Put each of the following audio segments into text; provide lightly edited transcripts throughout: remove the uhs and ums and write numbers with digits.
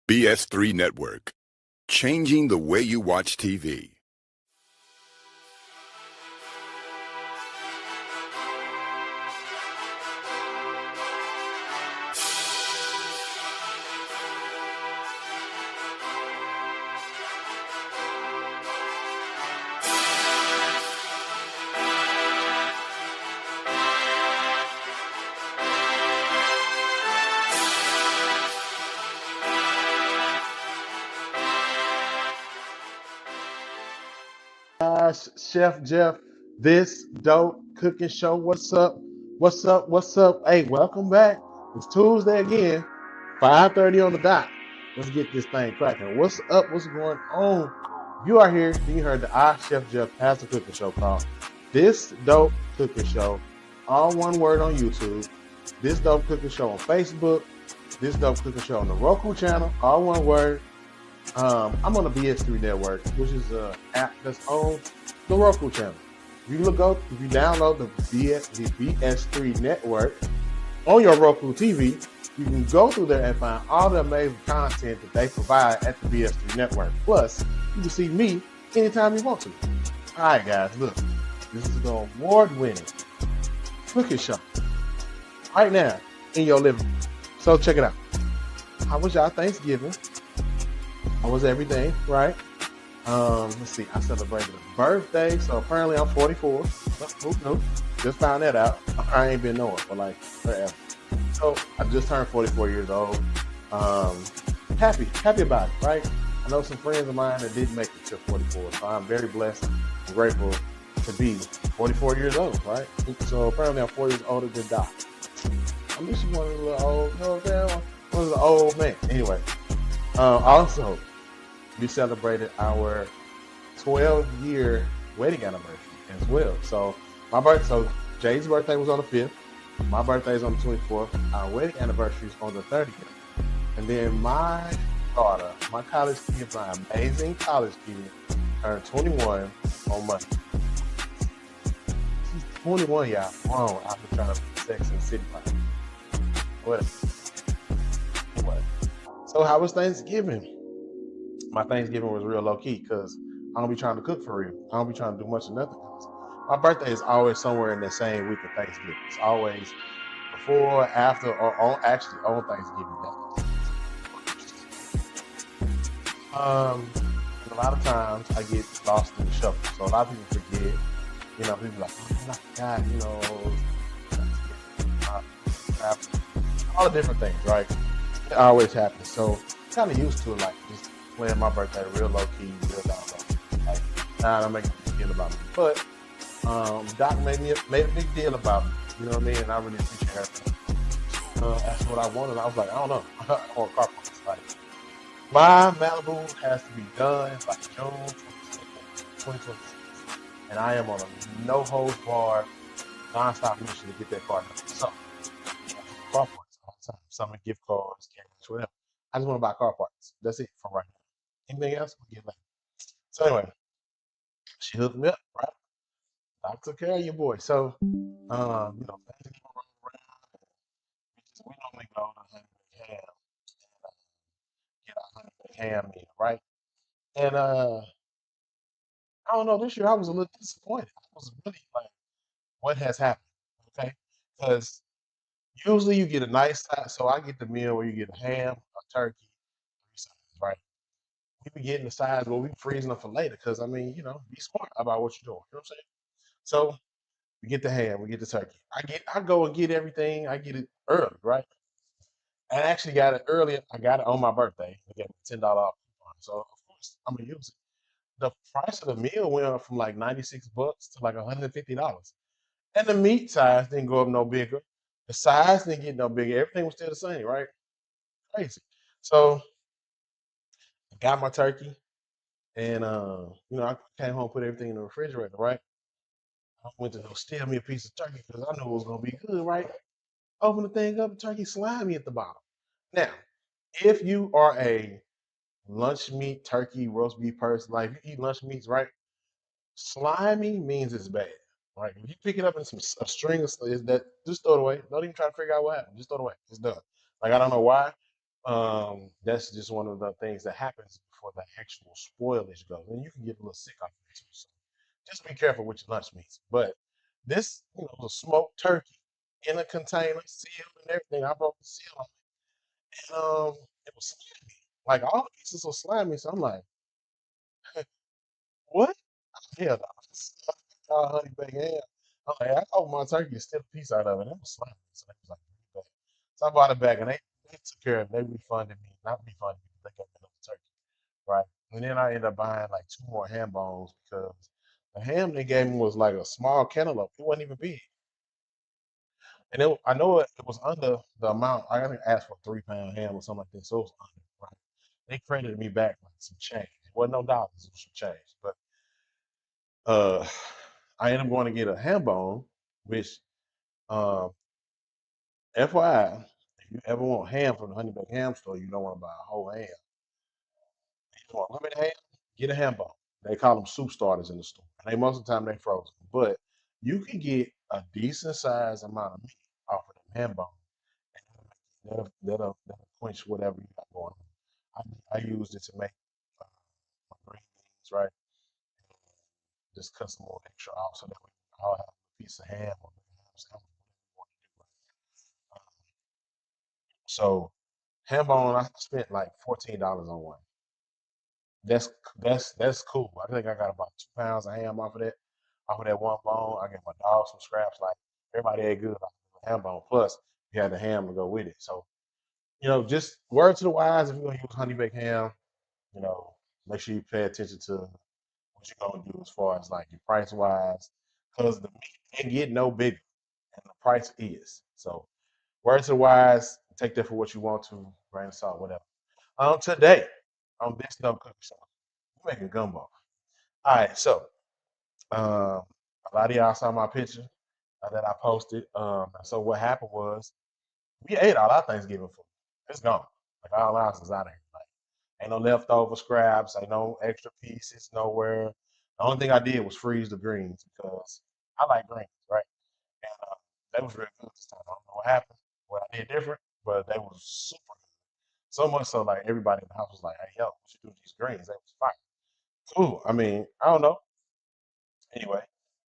BS3 Network, changing the way you watch TV. Chef Jeff, this dope cooking show. What's up? What's up? What's up? Hey, welcome back. It's Tuesday again, 5:30 on the dot. Let's get this thing cracking. What's up? What's going on? You are here. You heard the Chef Jeff has a cooking show called This Dope Cooking Show. All one word on YouTube. This Dope Cooking Show on Facebook. This Dope Cooking Show on the Roku channel. All one word. I'm on the BS3 network, which is an app that's on the Roku channel. If you download the BS3 network on your Roku TV, you can go through there and find all the amazing content that they provide at the BS3 network. Plus, you can see me anytime you want to. All right, guys, look, this is the award-winning cooking show right now in your living room. So check it out. How was y'all Thanksgiving? How was everything, right? Let's see. I celebrated a birthday, so apparently I'm 44. Nope. Just found that out. I ain't been knowing for like forever. So I just turned 44 years old. Happy about it, right? I know some friends of mine that didn't make it to 44, so I'm very blessed and grateful to be 44 years old, right? So apparently I'm 4 years older than Doc. I wish you one of the little old, you know what I'm saying? One of the old man. Anyway, also, we celebrated our 12-year wedding anniversary as well. So Jay's birthday was on the 5th. My birthday is on the 24th. Our wedding anniversary is on the 30th. And then my daughter, my college kid, my amazing college kid, turned 21 on Monday. She's 21, y'all. Wow, I've been trying to be Sex and City life. What? So how was Thanksgiving? My Thanksgiving was real low key because I don't be trying to cook for real. I don't be trying to do much of nothing else. My birthday is always somewhere in the same week of Thanksgiving. It's always before, after, or on Thanksgiving Day. A lot of times I get lost in the shuffle. So a lot of people forget. You know, people like, oh my God, you know, all the different things, right? It always happens. So kind of used to it, like just playing my birthday real low key, real down low. Like, nah, I don't make a big deal about it. But Doc made a big deal about it. You know what I mean? And I really appreciate everything. That's what I wanted. I was like, I don't know. I want car parts. Like, my Malibu has to be done by June 2026. And I am on a no holds barred, non-stop mission to get that car done. So, car parts all the time. Some gift cards, cameras, whatever. I just want to buy car parts. That's it for right now. Anything else, we'll get later. So anyway, she hooked me up, right? I took care of your boy. So, Thanksgiving rolled around. We normally go to Honey Baked Ham and get our Honey Baked Ham in, right? And I don't know, this year I was a little disappointed. I was really like, what has happened? Okay, because usually you get a nice size. So I get the meal where you get a ham, a turkey, three sides, right? We be getting the sides where we freezing them for later. Because I mean, be smart about what you're doing. You know what I'm saying? So we get the ham, we get the turkey. I go and get everything. I get it early, right? I actually got it early. I got it on my birthday. They gave me $10 off coupon. So of course I'm gonna use it. The price of the meal went up from like $96 to like $150. And the meat size didn't go up no bigger. The size didn't get no bigger. Everything was still the same, right? Crazy. So I got my turkey and I came home, put everything in the refrigerator, right? I went to go steal me a piece of turkey because I knew it was gonna be good, right? Open the thing up, the turkey slimy at the bottom. Now, if you are a lunch meat, turkey, roast beef person, like if you eat lunch meats, right? Slimy means it's bad, right? If you pick it up in a string of is that just throw it away. Don't even try to figure out what happened. Just throw it away. It's done. Like I don't know why. That's just one of the things that happens before the actual spoilage goes, and you can get a little sick off of it too. So just be careful with your lunch meats. But this, the smoked turkey in a container, sealed and everything. I broke the seal on it, and it was slimy. Like all the pieces were slimy. So I'm like, what? Hell no. Honey baked ham. I'm like, I opened my turkey and still a piece out of it. It was slimy. So they was like, "Bring it back." So I bought it back, and they took care of it. They refunded me, not refunded me, but they gave me another turkey. Right. And then I ended up buying like two more ham bones because the ham they gave me was like a small cantaloupe. It wasn't even big. And I know it was under the amount. I think I asked for a 3 pound ham or something like this. So it was under, right? They credited me back like some change. It wasn't no dollars, it was some change. But uh I ended up going to get a ham bone, which um FYI, if you ever want ham from the Honey Baked Ham store, you don't want to buy a whole ham. You want lemon ham, get a ham bone. They call them soup starters in the store. And they most of the time they frozen. But you can get a decent sized amount of meat off of them ham bone. And that'll quench whatever you got going on. I used it to make uh, my green beans, right? Just cut some more extra off so that we all have a piece of ham or ham sandwich, whatever you want to do, right? So ham bone, I spent like $14 on one. That's that's cool. I think I got about 2 pounds of ham off of that one bone. I get my dog some scraps. Like everybody ate good off the ham bone. Plus, you had the ham to go with it. So just word to the wise. If you're gonna use honey baked ham, you know, make sure you pay attention to what you're gonna do as far as like your price wise, because the meat ain't get no bigger, and the price is. So word to the wise. Take that for what you want to. Grain of salt, whatever. Today on this dumb cookie show, we're making gumbo. All right, so um, a lot of y'all saw my picture that I posted. So what happened was we ate all our Thanksgiving food. It's gone. Like all ours is out of here. Like ain't no leftover scraps. Ain't no extra pieces nowhere. The only thing I did was freeze the greens because I like greens, right? And that was real good this time. I don't know what happened, what I did different, but they was super good. So much so, like everybody in the house was like, "Hey, yo, what you do with these greens? They was fire." Ooh, I mean, I don't know. Anyway,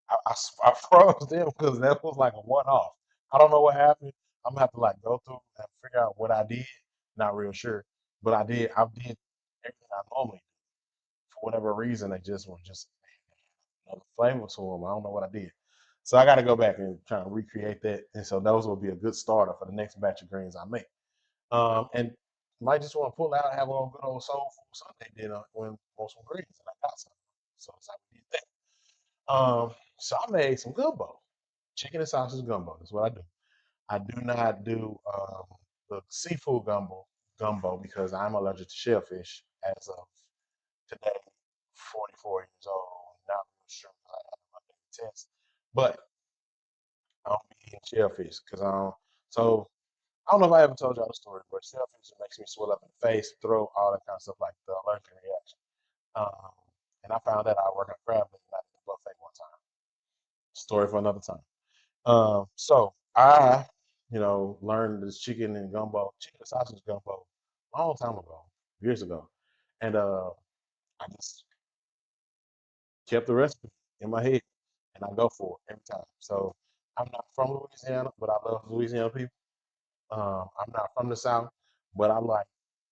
I froze them because that was like a one off. I don't know what happened. I'm gonna have to like go through and figure out what I did. Not real sure, but I did everything I normally do. For whatever reason, they just were just another flavor to them. I don't know what I did. So I got to go back and try and recreate that. And so those will be a good starter for the next batch of greens I make. And might just want to pull out and have a good old soul food Sunday dinner when on some greens, and I got some. So it's how we did that. So I made some gumbo, chicken and sausage gumbo. That's what I do. I do not do the seafood gumbo because I'm allergic to shellfish as of today, 44 years old. Not real sure because I had my daily test, but I don't be eating shellfish because I don't. So I don't know if I ever told y'all the story, but shellfish makes me swell up in the face, throat, all that kind of stuff, like the allergic reaction. Um, and I found that I work at crab and not at the buffet one time. Story for another time. So I, learned this chicken and sausage gumbo, a long time ago, years ago, and I just kept the recipe in my head, and I go for it every time. So I'm not from Louisiana, but I love Louisiana people. I'm not from the South, but I like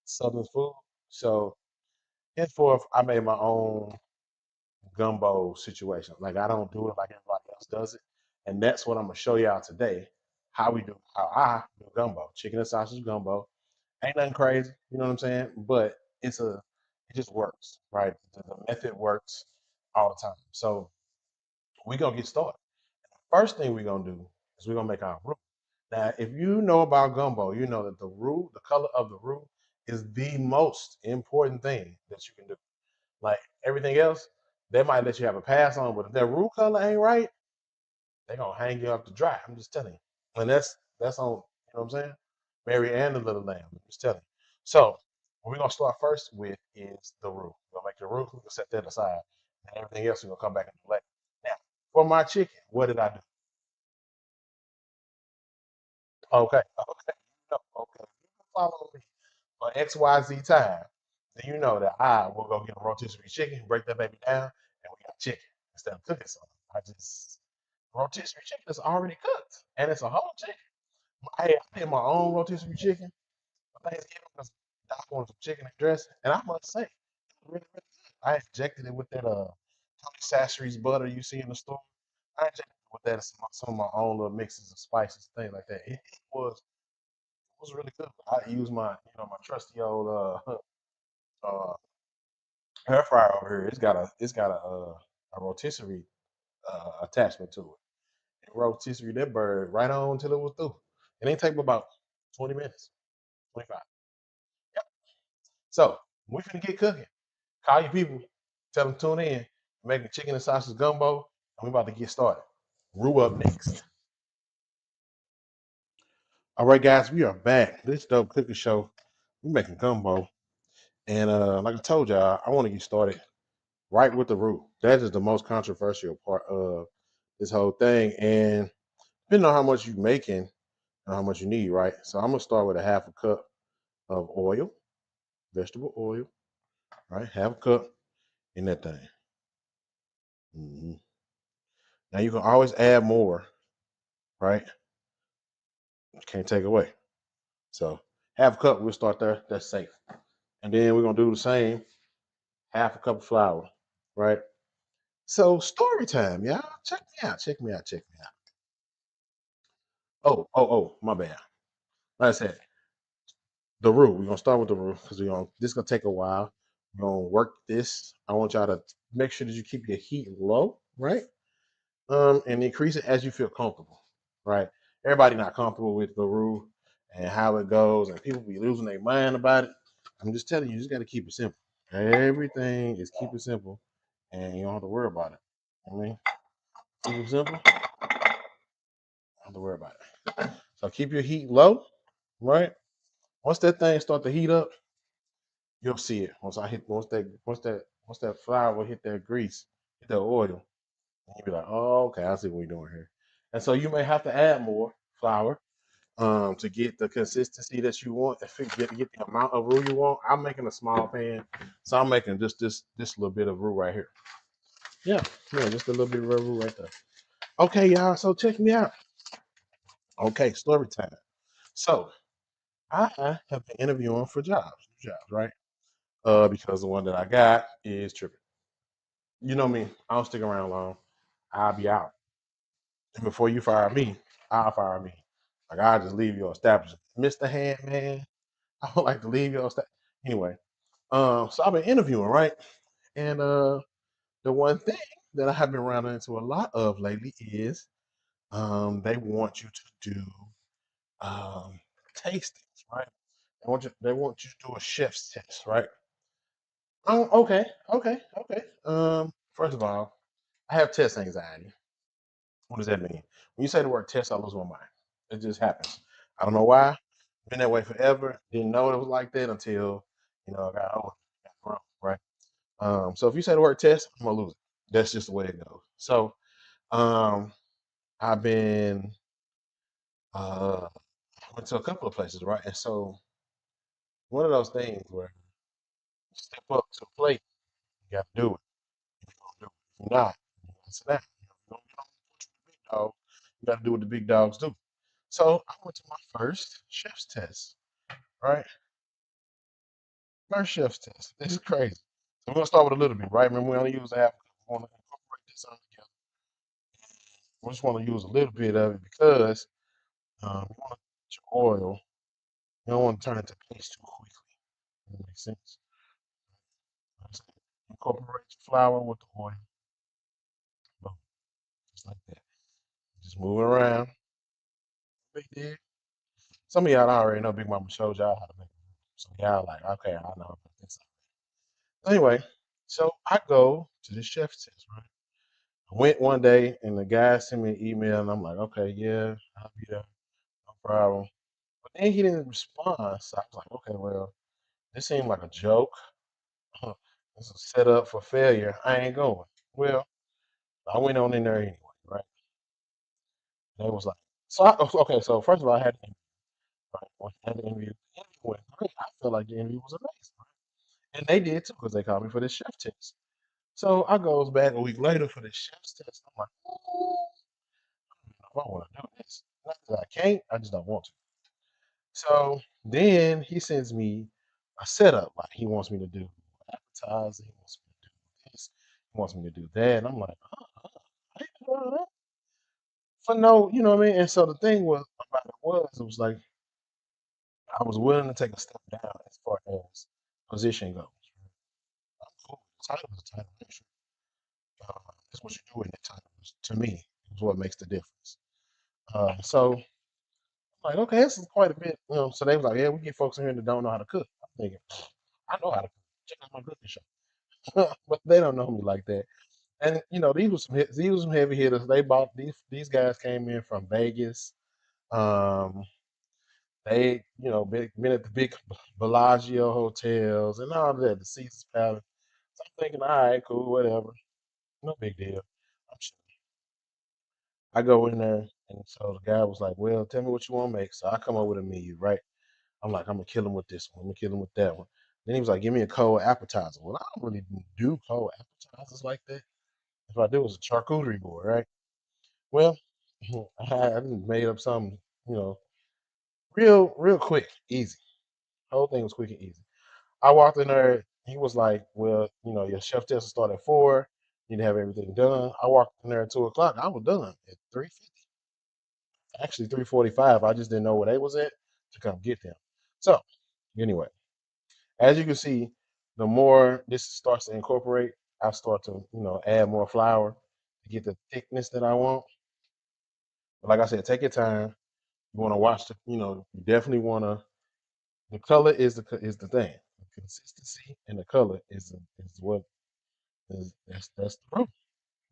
Southern food. So henceforth, I made my own gumbo situation. Like I don't do it like everybody else does it, and that's what I'm gonna show y'all today. How I do gumbo, chicken and sausage gumbo. Ain't nothing crazy, you know what I'm saying? But it just works, right? The method works all the time. So we gonna get started. First thing we're gonna do is we're gonna make our roux. Now, if you know about gumbo, you know that the roux, the color of the roux, is the most important thing that you can do. Like everything else, they might let you have a pass on, but if that roux color ain't right, they're gonna hang you up to dry. I'm just telling you. And that's on, what I'm saying? Mary and the little lamb. I'm just telling you. So what we're gonna start first with is the roux. We're gonna make the roux, we're gonna set that aside. And everything else we're gonna come back and do later. Now, for my chicken, what did I do? Okay, okay, okay. You can follow me. for XYZ time, then you know that I will go get a rotisserie chicken, break that baby down, and we got chicken instead of cooking something. I just rotisserie chicken is already cooked, and it's a whole chicken. I did my own rotisserie chicken for Thanksgiving because Doc wanted some chicken and dressing, and I must say, it was really, really good. I injected it with that Tony Chachere's butter you see in the store. I injected it with that and some of my own little mixes of spices, things like that. It was really good. I use my my trusty old uh air fryer over here. It's got a rotisserie attachment to it. It rotisserie that bird right on till it was through. It ain't take but about 20 minutes, 25. Yep. So we finna get cooking. Call your people, tell them tune in. We're making chicken and sausage gumbo, and we about to get started. Rue up next. All right, guys, we are back. This dope cooking show. We making gumbo, and like I told y'all, I want to get started right with the roux. That is the most controversial part of this whole thing. And depending on how much you're making and how much you need, right? So I'm gonna start with a half a cup of oil, vegetable oil, right? Half a cup in that thing. hmm Now you can always add more, right? You can't take away. So half a cup, we'll start there. That's safe. And then we're gonna do the same, half a cup of flour, right? So story time, y'all. Check me out. Check me out. Check me out. Oh, my bad. Like I said, the roux. We're gonna start with the roux because this is gonna take a while. We're gonna work this. I want y'all to make sure that you keep your heat low, right? And increase it as you feel comfortable, right? Everybody not comfortable with the roux and how it goes, and people be losing their mind about it. I'm just telling you, just gotta keep it simple. Everything is keep it simple, and you don't have to worry about it. I mean, keep it simple, don't have to worry about it. So keep your heat low, right? Once that thing start to heat up, you'll see it. Once that flour will hit that grease, hit that oil, and you'll be like, oh, okay, I see what we're doing here. And so you may have to add more flour to get the consistency that you want, if get the amount of roux you want. I'm making a small pan, so I'm making just this little bit of roux right here. Yeah, yeah, just a little bit of roux right there. Okay, y'all. So check me out. Okay, story time. So I have been interviewing for jobs, right? Because the one that I got is tripping. You know me, I don't stick around long. I'll be out. And before you fire me, I'll fire me. Like I'll just leave your establishment. Mr. Handman, I would like to leave your establishment. Anyway, so I've been interviewing, right? And the one thing that I have been running into a lot of lately is they want you to do um tastings, right? They want you to do a chef's test, right? Oh, okay. First of all, I have test anxiety. What does that mean? When you say the word test, I lose my mind. It just happens. I don't know why. Been that way forever. Didn't know it was like that until I got older, got grown, right? So if you say the word test, I'm gonna lose it. That's just the way it goes. So um, I've been uh, went to a couple of places, right? And so one of those things where you step up to a plate, you got to do it. If you're gonna do it, if you're not, you gotta sit down. If you're gonna get on the big dog, you got to do what the big dogs do. So I went to my first chef's test, right? First chef's test. This is crazy. So we're gonna start with a little bit, right? Remember, we only use half. We want to incorporate this all together. We just want to use a little bit of it because you want to get your oil. You don't want to turn it to paste too quickly. That makes sense. Just incorporate your flour with the oil. Boom, just like that. Just move it around. Big deal. Some of y'all already know Big Mama showed y'all how to make it. So y'all like, okay, I know about this. Anyway, so I go to the chef's test, right? I went one day and the guy sent me an email and I'm like, okay, yeah, I'll be there, no problem. But then he didn't respond. So I was like, okay, well, this seemed like a joke. This is set up for failure. I ain't going. Well, I went on in there anyway, right? And it was like, okay, so first of all, I had to interview, right? I had to interview. went great. I felt like the interview was amazing. And they did too, because they called me for this chef test. So I goes back a week later for the chef's test. I'm like, I want to do this. Not that I can't, I just don't want to. So then he sends me a setup. Like he wants me to do appetizer, he wants me to do this, he wants me to do that. And I'm like, I ain't doing that. For no, you know what I mean? And so the thing was about it was like I was willing to take a step down as far as position goes. I'm cool. The title is a title. Sure. That's what you do in that title. To me, is what makes the difference. So I'm like, okay, this is quite a bit. You know, so they was like, yeah, we get folks in here that don't know how to cook. I'm thinking, I know how to cook. Check out my cooking show. But they don't know me like that. And you know, these were some heavy hitters. They bought these guys came in from Vegas. Um, they been at the big Bellagio hotels and all that, the Caesar's Palace. So I'm thinking, all right, cool, whatever, no big deal. I'm sure. I go in there, and so the guy was like, "Well, tell me what you want to make." So I come up with a menu, right? I'm like, I'm gonna kill him with this one. I'm gonna kill him with that one. Then he was like, "Give me a cold appetizer." Well, I don't really do cold appetizers like that. If I do, it's a charcuterie board, right? Well, I done made up something, you know, real quick, easy. The whole thing was quick and easy. I walked in there. He was like, "Well, your chef test will start at 4. You need to have everything done." I walked in there at 2 o'clock. I was done at 3:50. Actually, 3:45. I just didn't know where they was at to come get them. So, anyway, as you can see, the more this starts to incorporate, I start to add more flour to get the thickness that I want. But like I said, take your time. You want to watch you definitely want to. The color is the thing. The consistency and the color is what that's the roux.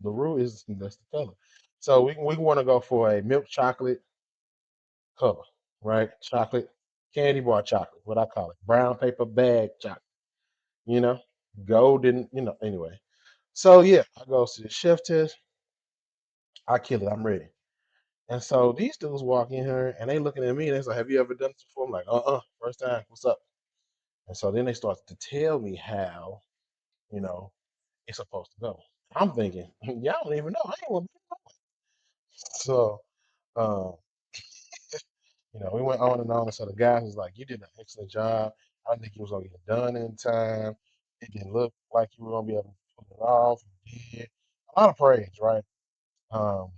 The roux is that's the color. So we want to go for a milk chocolate color, right? Chocolate candy bar chocolate, what I call it, brown paper bag chocolate. You know, golden. Anyway. So yeah, I go to the chef test. I kill it. I'm ready. And so these dudes walk in here and they looking at me and they like, "Have you ever done this before?" I'm like, first time. What's up?" And so then they start to tell me how you know it's supposed to go. I'm thinking, y'all don't even know. I ain't want to be nowhere. So, um, we went on and on. And so the guy was like, "You did an excellent job. I didn't think you was gonna get it done in time. It didn't look like you were gonna be able to pull it off. You did." A lot of praise, right? Um,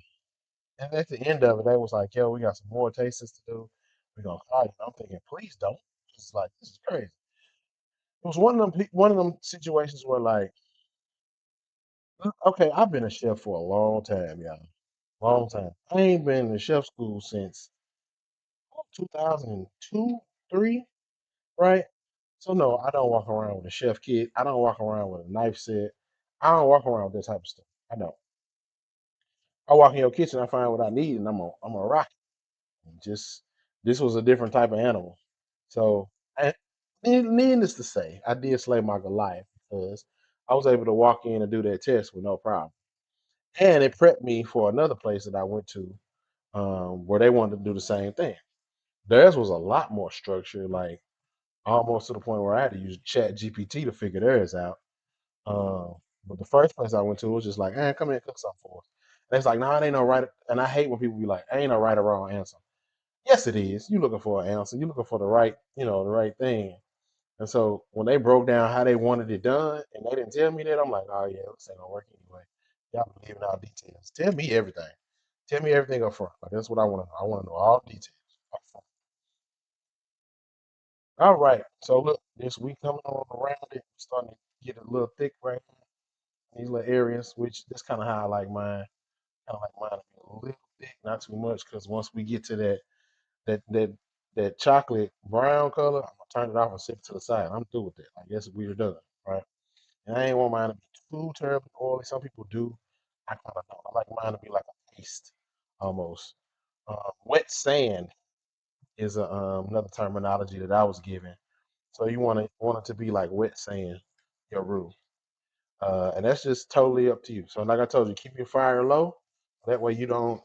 and at the end of it, they was like, "Yo, we got some more tastings to do. We're gonna call you." I'm thinking, please don't. It's like this is crazy. It was one of them situations where like, okay, I've been a chef for a long time, y'all. Long time. I ain't been in chef school since 2002, 3, right? So no, I don't walk around with a chef kit. I don't walk around with a knife set. I don't walk around with this type of stuff. I don't. I walk in your kitchen, I find what I need, and I'm a rock it. Just this was a different type of animal. So, and needless to say, I did slay my Goliath because I was able to walk in and do that test with no problem. And it prepped me for another place that I went to, where they wanted to do the same thing. Theirs was a lot more structured, like almost to the point where I had to use Chat GPT to figure theirs out. Um, but the first place I went to was just like, come here and cook something for us. And it's like, no, it ain't no right. And I hate when people be like, ain't no right or wrong answer. Yes, it is. You looking for an answer. You looking for the right, the right thing. And so when they broke down how they wanted it done, and they didn't tell me that, I'm like, oh yeah, this ain't gonna work anyway. Y'all be leaving out details. Tell me everything. Tell me everything up front. Like that's what I want to know. I want to know all details up front. All right. So look, this week coming on around it, starting to get a little thick right here in these little areas, which that's kind of how I like mine. Kind of like mine to be a little thick, not too much, because once we get to that that that chocolate brown color, I'm gonna turn it off and sit it to the side. I'm through with that. Like guess we're done, right? And I ain't want mine to be too terribly oily. Some people do. I kind of don't. I like mine to be like a paste almost. Wet sand is another terminology that I was given. So you want it to be like wet sand, your roux. And that's just totally up to you. So like I told you, keep your fire low. That way you don't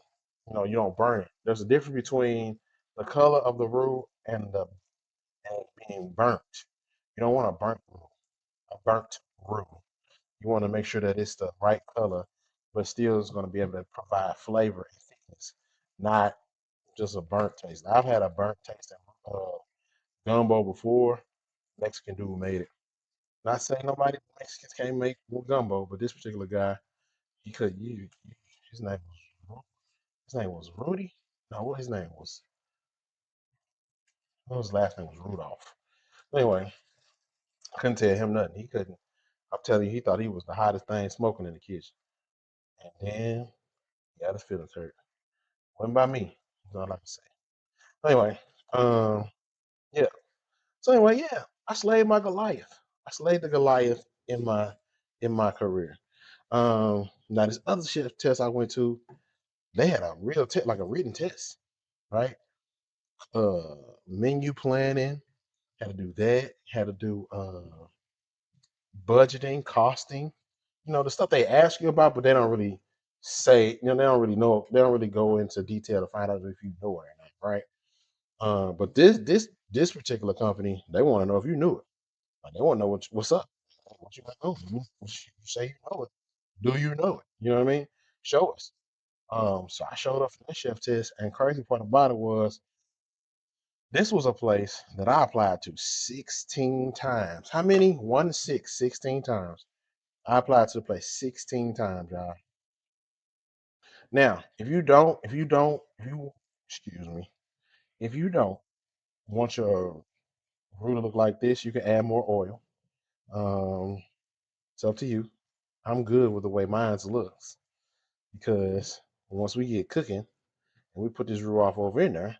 burn it. There's a difference between the color of the roux and the and being burnt. You don't want a burnt roux. You want to make sure that it's the right color, but still is going to be able to provide flavor and thickness, not just a burnt taste. I've had a burnt taste in gumbo before. Mexican dude made it. Not saying nobody Mexicans can't make gumbo, but this particular guy, he could. His name was Rudy. No, what his name was? What his last name was Rudolph. Anyway, I couldn't tell him nothing. He couldn't. I'm telling you, he thought he was the hottest thing smoking in the kitchen. And then he got his feelings hurt. Wasn't by me. That's all I can say. Anyway, um, yeah. So anyway, yeah, I slayed my Goliath. I slayed the Goliath in my career. Now this other chef test I went to, they had a real test, like a written test, right? Menu planning, had to do that, had to do budgeting, costing, the stuff they ask you about, but they don't really say, they don't really know, they don't really go into detail to find out if you know it or not, right? But this particular company, they want to know if you knew it. Like, they want to know what's up, what you got going. You say you know it. Do you know it? You know what I mean? Show us. So I showed up for that chef test, and crazy part about it was this was a place that I applied to 16 times. How many? 1 6, 16 times. I applied to the place 16 times, y'all. Now, excuse me, if you don't want your roux to look like this, you can add more oil. Um, it's up to you. I'm good with the way mine looks because once we get cooking and we put this roux off over in there,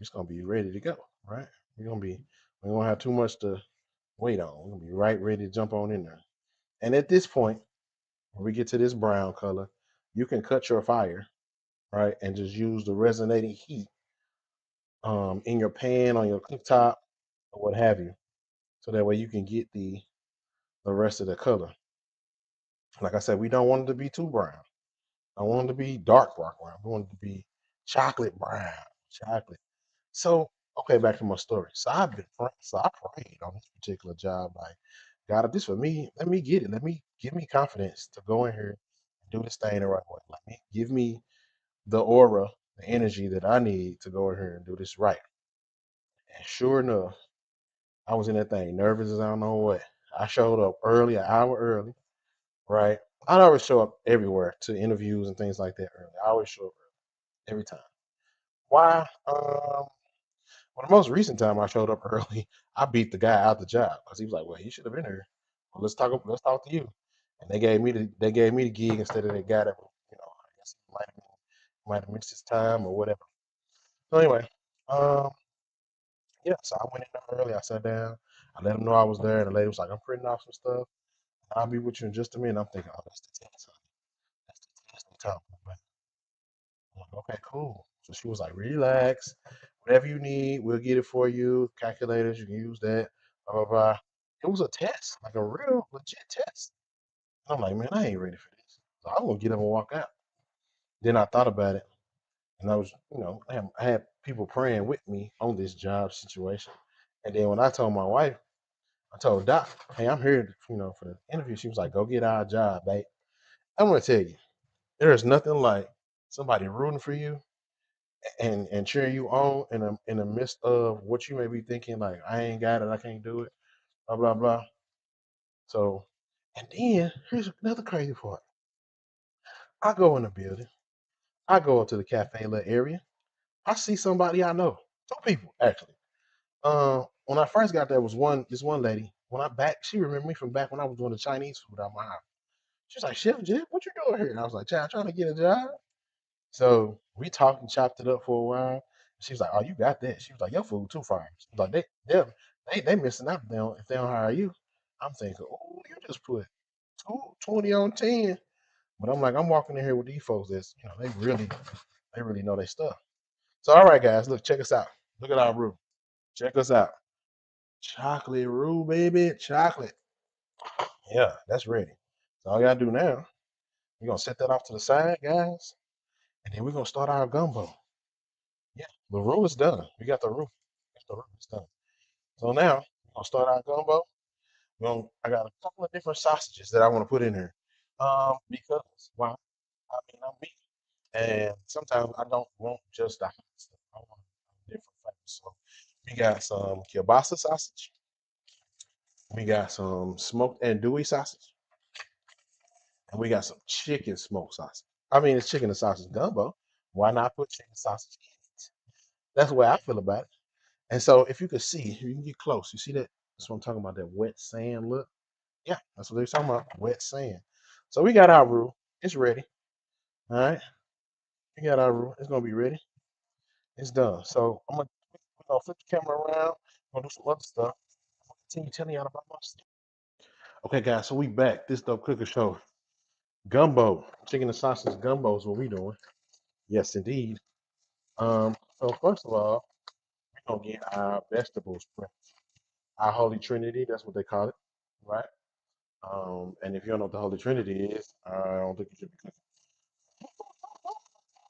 it's gonna be ready to go, right? We don't have too much to wait on. We're gonna be right ready to jump on in there. And at this point, when we get to this brown color, you can cut your fire, right, and just use the resonating heat in your pan on your cooktop or what have you, so that way you can get the rest of the color. Like I said, we don't want it to be too brown. I want it to be dark brown. We want it to be chocolate brown, chocolate. So, okay, back to my story. So I prayed on this particular job, like, God, if this for me, let me get it. Let me give me confidence to go in here and do this thing the right way. Let me give me the aura, the energy that I need to go in here and do this right. And sure enough, I was in that thing nervous as I don't know what. I showed up early, an hour early, right? I always show up everywhere to interviews and things like that early. I always show up early, every time. Why? Well, the most recent time I showed up early, I beat the guy out the job because he was like, "Well, you should have been here. Well, let's talk to you." And they gave me the gig instead of the guy that I guess he might have missed his time or whatever. So anyway, um, yeah. So I went in there early. I sat down. I let him know I was there, and the lady was like, "I'm printing off some stuff. I'll be with you in just a minute." I'm thinking, "Oh, that's the test, honey. That's the test they talking about." I'm like, "Okay, cool." So she was like, "Relax. Whatever you need, we'll get it for you. Calculators, you can use that. Blah blah blah." It was a test, like a real legit test. And I'm like, "Man, I ain't ready for this." So I'm gonna get up and walk out. Then I thought about it, and I was, I had people praying with me on this job situation. And then when I told my wife, I told Doc, "Hey, I'm here, for the interview." She was like, "Go get our job, babe." I'm gonna tell you, there is nothing like somebody rooting for you and cheering you on in the midst of what you may be thinking, like, "I ain't got it, I can't do it, blah blah blah." So, and then here's another crazy part. I go in the building, I go up to the cafe little area, I see somebody I know, two people actually. When I first got there was this one lady. When I back, she remembered me from back when I was doing the Chinese food out my house. She was like, "Chef Jim, what you doing here?" And I was like, "Child, trying to get a job." So we talked and chopped it up for a while. She was like, "Oh, you got that?" She was like, "Your food too fire." She was like, they missing out if they don't hire you." I'm thinking, "Oh, you just put 20 on 10." But I'm like, I'm walking in here with these folks that's, they really know their stuff. So all right, guys, look, check us out. Look at our roux. Check us out. Chocolate roux, baby. Chocolate. Yeah, that's ready. So all you gotta do now, we're gonna set that off to the side, guys. And then we're gonna start our gumbo. Yeah, the roux is done. We got the roux. It's done. So now we're gonna start our gumbo. I got a couple of different sausages that I want to put in here. Because why? I mean, I'm vegan, and sometimes I don't want just the hot stuff. I want different flavors. So we got some kielbasa sausage. We got some smoked andouille sausage, and we got some chicken smoked sausage. I mean, it's chicken and sausage gumbo. Why not put chicken sausage in it? That's the way I feel about it. And so, if you could see, if you can get close, you see that? That's what I'm talking about. That wet sand look. Yeah, that's what they're talking about. Wet sand. So we got our roux. It's ready. All right. We got our roux. It's gonna be ready. It's done. So we're gonna flip the camera around. We're gonna do some other stuff. I'm gonna continue telling y'all about my stuff. Okay, guys. So we back. This dope cooker show. Gumbo, chicken and sausage gumbo is what we doing. Yes, indeed. So first of all, we're gonna get our vegetables prepped. Our Holy Trinity, that's what they call it, right? And if you don't know what the Holy Trinity is, I don't think you should be cooking.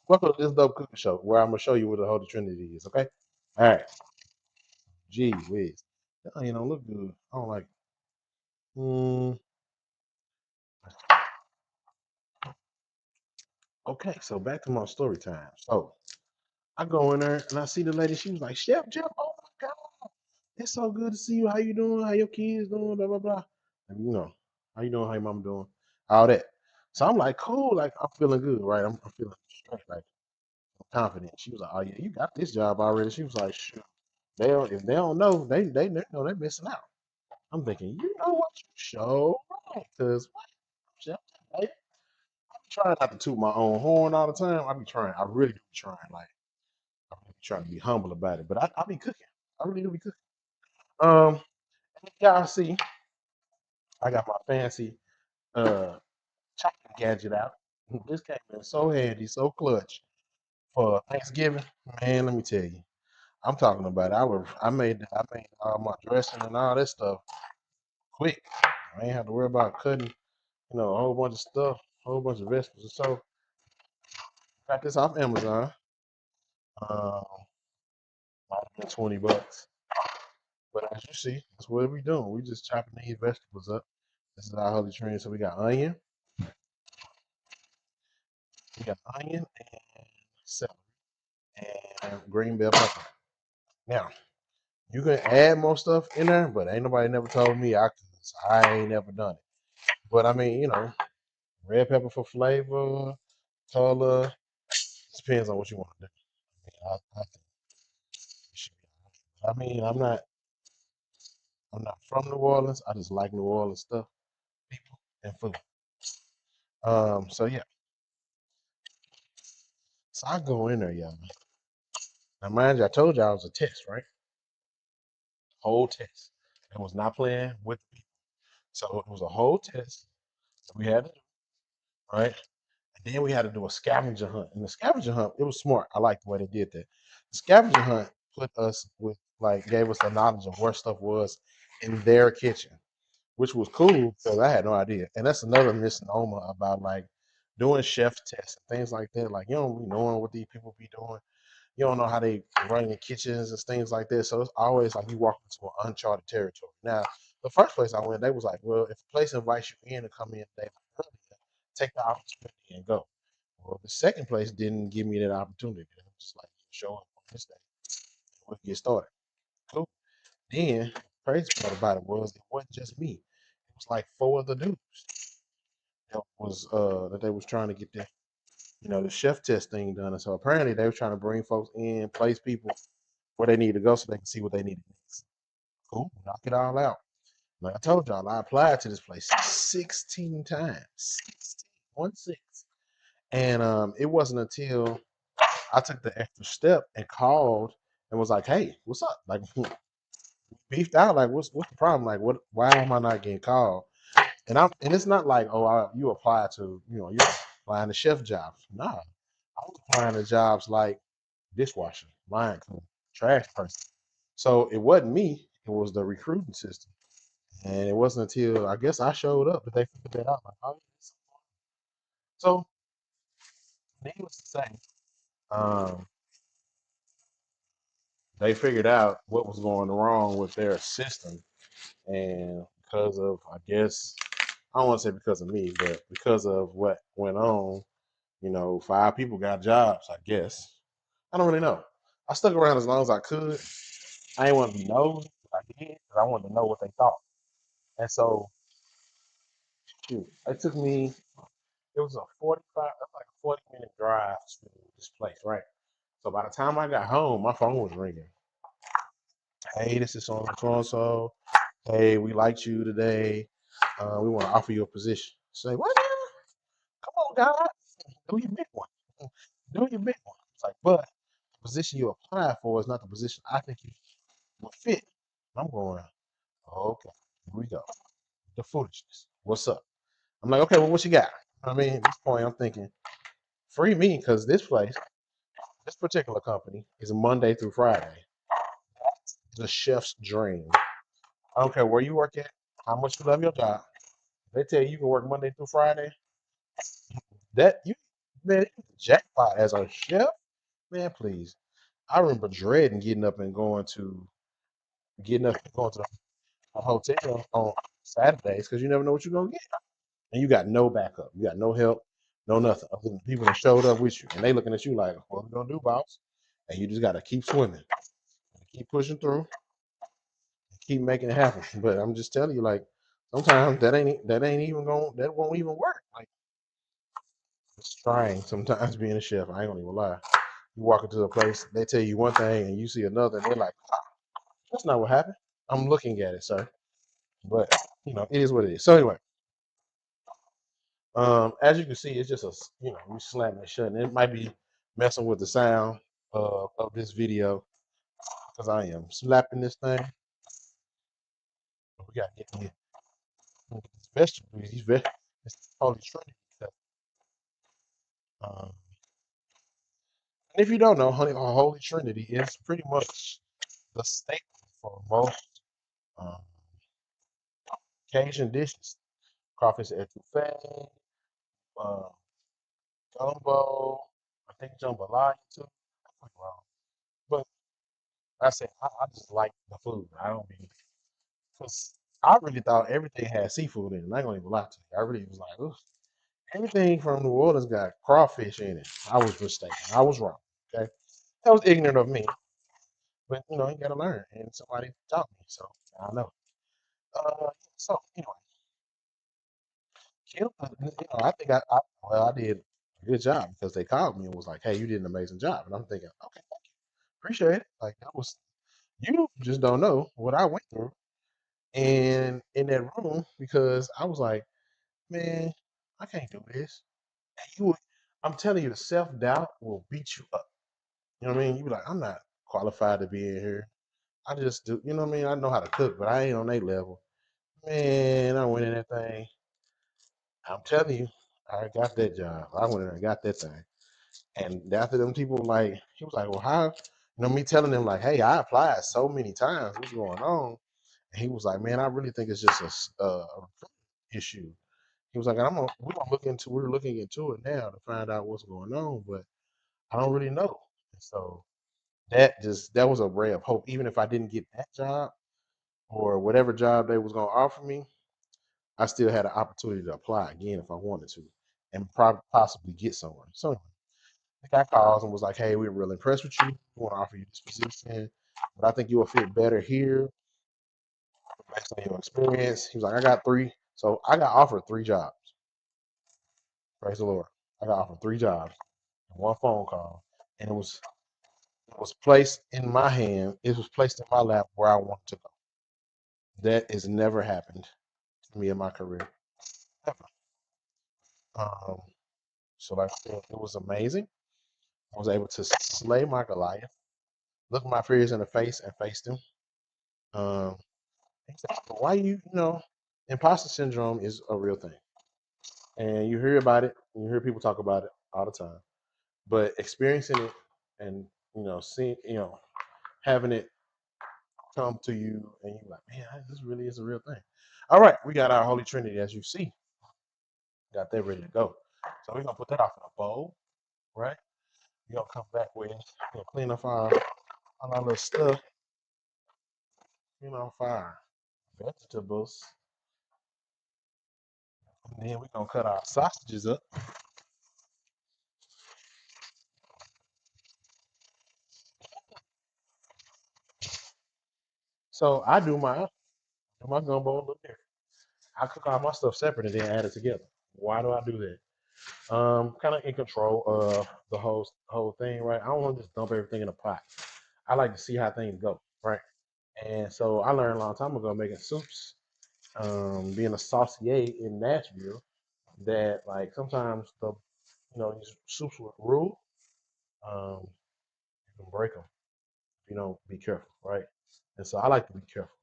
Welcome to this dope cooking show where I'm gonna show you what the Holy Trinity is, okay? All right. Gee whiz. That onion don't look good. I don't like it. Mm, okay, so back to my story time. So I go in there and I see the lady, she was like, Chef Jeff, oh my God. It's so good to see you. How you doing? How your kids doing? Blah blah blah. And how you doing? How your mom doing? All that. So I'm like, cool. Like I'm feeling good, right? I'm feeling straight, like I'm confident. She was like, oh yeah, you got this job already. She was like, sure. They don't, if they don't know, they know they're missing out. I'm thinking, you know what? You show right, cause what? Chef, hey, I be trying not to toot my own horn all the time. I be trying. I really do be trying. Like I be trying to be humble about it. But I be cooking. I really do be cooking. Um, y'all see, I got my fancy uh chopping gadget out. This came in so handy, so clutch for Thanksgiving. Man, let me tell you, I'm talking about it. I made all my dressing and all that stuff quick. I ain't have to worry about cutting, a whole bunch of stuff, a whole bunch of vegetables. So got this off Amazon. Um, might have been $20, but as you see, that's what we doing. We just chopping these vegetables up. This is our holy trinity. So we got onion and celery and green bell pepper. Now you can add more stuff in there, but ain't nobody never told me I could. So I ain't never done it. But I mean, red pepper for flavor, color. Depends on what you want to do. I think it should be all right. I mean, I'm not from New Orleans. I just like New Orleans stuff, people, and food. So yeah. So I go in there, y'all. Now mind you, I told y'all it was a test, right? Whole test. I was not playing with the people. So it was a whole test that we had to do, right? And then we had to do a scavenger hunt. And the scavenger hunt, it was smart. I like the way they did that. The scavenger hunt put us with gave us the knowledge of where stuff was in their kitchen, which was cool because I had no idea. And that's another misnomer about like doing chef tests and things like that. Like you don't be knowing what these people be doing. You don't know how they run in kitchens and things like that. So it's always like you walk into an uncharted territory. Now, the first place I went, they was like, well, if a place invites you in to come in a day earlier, take the opportunity and go. Well, the second place didn't give me that opportunity. It was just like, show up on this day. We can get started. Cool. Then, crazy part about it wasn't just me. It was like four other dudes that they was trying to get the chef test thing done. And so apparently they were trying to bring folks in, place people where they need to go so they can see what they need next. Cool, knock it all out. Like I told y'all, I applied to this place 16 times. 16, 1 6. And it wasn't until I took the extra step and called and was like, hey, what's up? Like beefed out, like what's the problem? Like why am I not getting called? And it's not like, you apply to, you're applying to chef jobs. Nah. I was applying to jobs like dishwasher, line cleaner, trash person. So it wasn't me, it was the recruiting system. And it wasn't until I guess I showed up that they figured that out. Like, oh, yes. So needless to say, um, they figured out what was going wrong with their system, and because of, I guess, I don't want to say because of me, but because of what went on, 5 people got jobs. I guess I don't really know. I stuck around as long as I could. I didn't want to be nosy, but I did because I wanted to know what they thought. And so, shoot, it took me. It was a 45, like a 40-minute drive to this place, right? So by the time I got home, my phone was ringing. Hey, this is so and so. Hey, we liked you today. We want to offer you a position. Say, what now? Come on, God. Do your big one. Do your big one. It's like, but the position you apply for is not the position I think you will fit. I'm going, okay, here we go. The foolishness. What's up? I'm like, okay, well, what you got? I mean, at this point, I'm thinking, free me, because this place, this particular company, is Monday through Friday. It's a chef's dream. I don't care where you work at, how much you love your job. They tell you can work Monday through Friday. That you, man, you jackpot as a chef, man. Please, I remember dreading getting up and going to a hotel on Saturdays because you never know what you're gonna get, and you got no backup, you got no help, no nothing other than people that showed up with you, and they looking at you like, "What we gonna do, boss?" And you just gotta keep swimming, keep pushing through, keep making it happen. But I'm just telling you, like, sometimes that won't even work. Like, it's trying sometimes being a chef. I ain't gonna even lie. You walk into a place, they tell you one thing and you see another, and they're like, that's not what happened. I'm looking at it, sir. But it is what it is. So anyway, as you can see, it's just we slamming it shut, and it might be messing with the sound of this video because I am slapping this thing. We gotta get these vegetables. It's Holy Trinity. Um, and if you don't know, Holy Trinity is pretty much the staple for most um, Cajun dishes. Crawfish etouffee, uh, gumbo, I think jambalaya too. I could be wrong. But I said I just like the food. I don't be because I really thought everything had seafood in it. I ain't gonna even lie to you. I really was like, ooh, everything from New Orleans got crawfish in it. I was mistaken. I was wrong. Okay, that was ignorant of me. But you gotta learn, and somebody taught me, so I know. So anyway, I think I did a good job because they called me and was like, "Hey, you did an amazing job," and I'm thinking, "Okay, appreciate it." Like that was you just don't know what I went through and in that room because I was like, "Man, I can't do this." And I'm telling you, the self doubt will beat you up. You know what I mean? You be like, "I'm not qualified to be in here. I just do." You know what I mean? I know how to cook, but I ain't on their level. Man, I went in that thing. I'm telling you, I got that job. I went in and got that thing. And after them people he was like, well, how? Me telling them like, hey, I applied so many times. What's going on? And he was like, man, I really think it's just a issue. He was like, we're looking into it now to find out what's going on, but I don't really know. And so that was a ray of hope. Even if I didn't get that job or whatever job they was gonna offer me, I still had an opportunity to apply again if I wanted to, and possibly get somewhere. So anyway, the guy calls and was like, "Hey, we're really impressed with you. We want to offer you this position, but I think you will fit better here based on your experience." He was like, "I got three." So I got offered 3 jobs. Praise the Lord. I got offered 3 jobs and one phone call, and it was placed in my hand. It was placed in my lap where I wanted to go. That has never happened to me in my career, ever. Um, so like I said, it was amazing. I was able to slay my Goliath, look my fears in the face, and face them. Um, Exactly. Why imposter syndrome is a real thing, and you hear about it. You hear people talk about it all the time, but experiencing it and seeing, having it come to you, and you're like, man, this really is a real thing. All right, we got our Holy Trinity, as you see, got that ready to go. So we're gonna put that off in a bowl, right? We're gonna come back with, clean up our all our little stuff, fire. Vegetables. And then we're gonna cut our sausages up. So I do my gumbo a little different. I cook all my stuff separate and then add it together. Why do I do that? Kind of in control of the whole thing, right? I don't want to just dump everything in a pot. I like to see how things go, right? And so I learned a long time ago making soups, being a saucier in Nashville, that like sometimes these soups with rule, you can break them if you don't be careful, right? And so I like to be careful,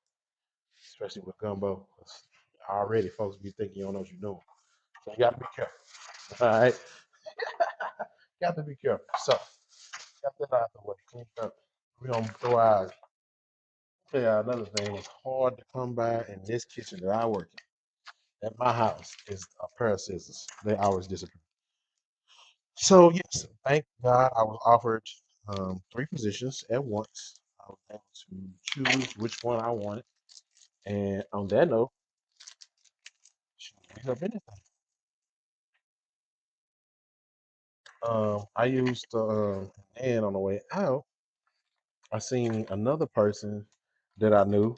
especially with gumbo. 'Cause already folks be thinking you don't know what you're doing. So you got to be careful. All right, got to be careful. So got that out the way. Clean up. We gonna throw out. Tell you another thing. It's hard to come by in this kitchen that I work in. At my house is a pair of scissors. They always disappear. So yes, thank God I was offered three positions at once. I was able to choose which one I wanted. And on that note, shoot, pick up anything. I used and on the way out, I seen another person that I knew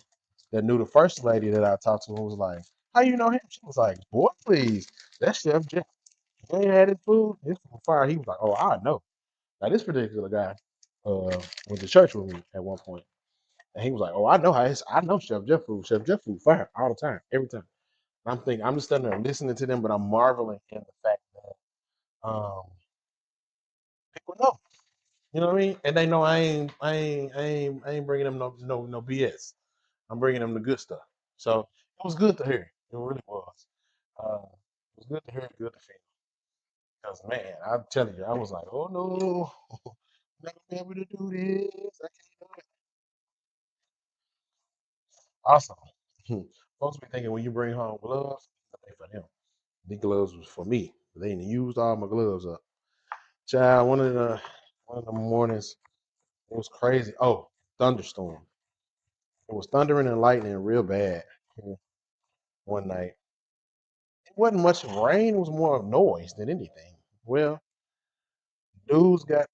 that knew the first lady that I talked to and was like, "How you know him?" She was like, "Boy, please, that's Chef Jeff. He ain't had his food. His food fire." He was like, "Oh, I know." Now this particular guy went to church with me at one point, and he was like, "Oh, I know I know Chef Jeff food. Chef Jeff food fire all the time, every time." And I'm thinking, I'm just standing there listening to them, but I'm marveling in the fact that people know. You know what I mean? And they know I ain't bringing them no BS. I'm bringing them the good stuff. So it was good to hear. It really was. It was good to hear. Good to feel. Because man, I'm telling you, I was like, oh no, I'm not gonna be able to do this. I can't do it. Awesome. Folks be thinking when you bring home gloves, they for them. The gloves was for me. They didn't used all my gloves up. Child, one of the mornings, it was crazy. Oh, thunderstorm. It was thundering and lightning real bad here one night. It wasn't much rain, it was more of noise than anything. Well, dudes got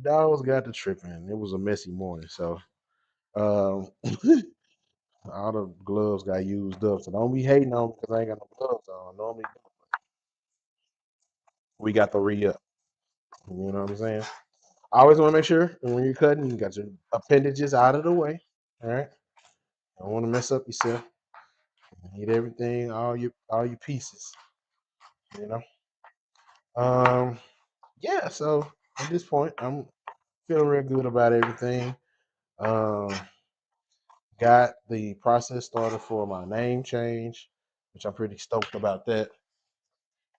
dogs got to tripping. It was a messy morning. So um all the gloves got used up. So don't be hating on me because I ain't got no gloves on. Normally we got the re-up. You know what I'm saying? I always want to make sure when you're cutting, you got your appendages out of the way. All right. Don't want to mess up yourself. You need everything, all your pieces. You know. Um. Yeah. So at this point, I'm feeling real good about everything. Um. Got the process started for my name change, which I'm pretty stoked about that.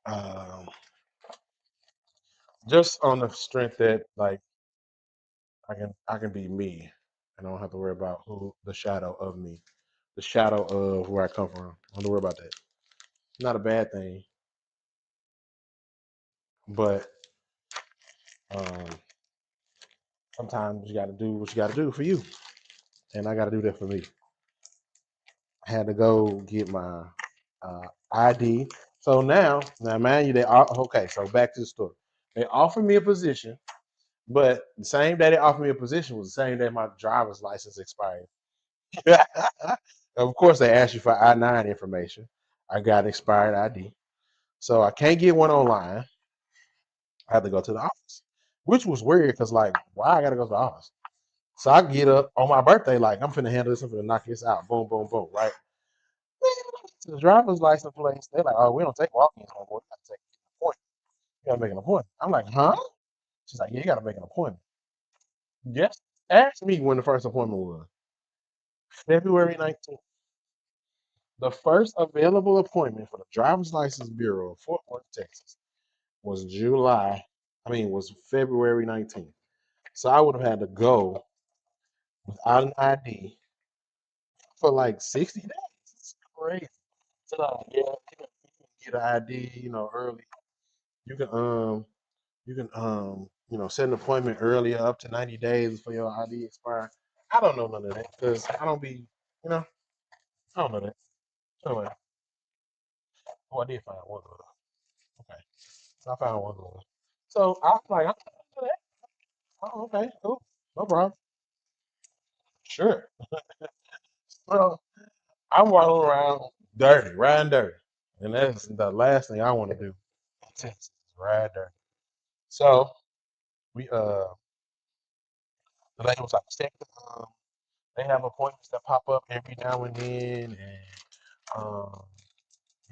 Um. Just on the strength that like I can be me, and I don't have to worry about who the shadow of me, the shadow of where I come from. I don't have to worry about that. Not a bad thing, but um, sometimes you got to do what you got to do for you, and I got to do that for me. I had to go get my ID. So now, man, you they are okay. So back to the story. They offered me a position, but the same day they offered me a position was the same day my driver's license expired. Of course, they asked you for I-9 information. I got expired ID, so I can't get one online. I had to go to the office, which was weird because like, why I gotta go to the office? So I get up on my birthday, like I'm finna handle this, I'm finna knock this out, boom, boom, boom, right? To the driver's license place, they're like, oh, we don't take walk-ins no more. We gotta take an appointment. You gotta make an appointment. I'm like, huh? She's like, yeah, you gotta make an appointment. Yes. Ask me when the first appointment was. February 19th. The first available appointment for the driver's license bureau of Fort Worth, Texas was was February 19th. So I would have had to go without an ID for like 60 days. It's crazy. So yeah, you can get an ID, early. You can set an appointment earlier, up to 90 days before your ID expire. I don't know none of that because I don't be, you know, I don't know that. So, anyway, oh, I did find one of them. Okay, so I found one of them. So I was like, I don't know that. Oh, okay, cool, no problem. Sure. Well, I'm walking around dirty, riding dirty, and that's the last thing I want to do in Texas, ride dirty. So we the lady was like, check they have appointments that pop up every now and then, and um,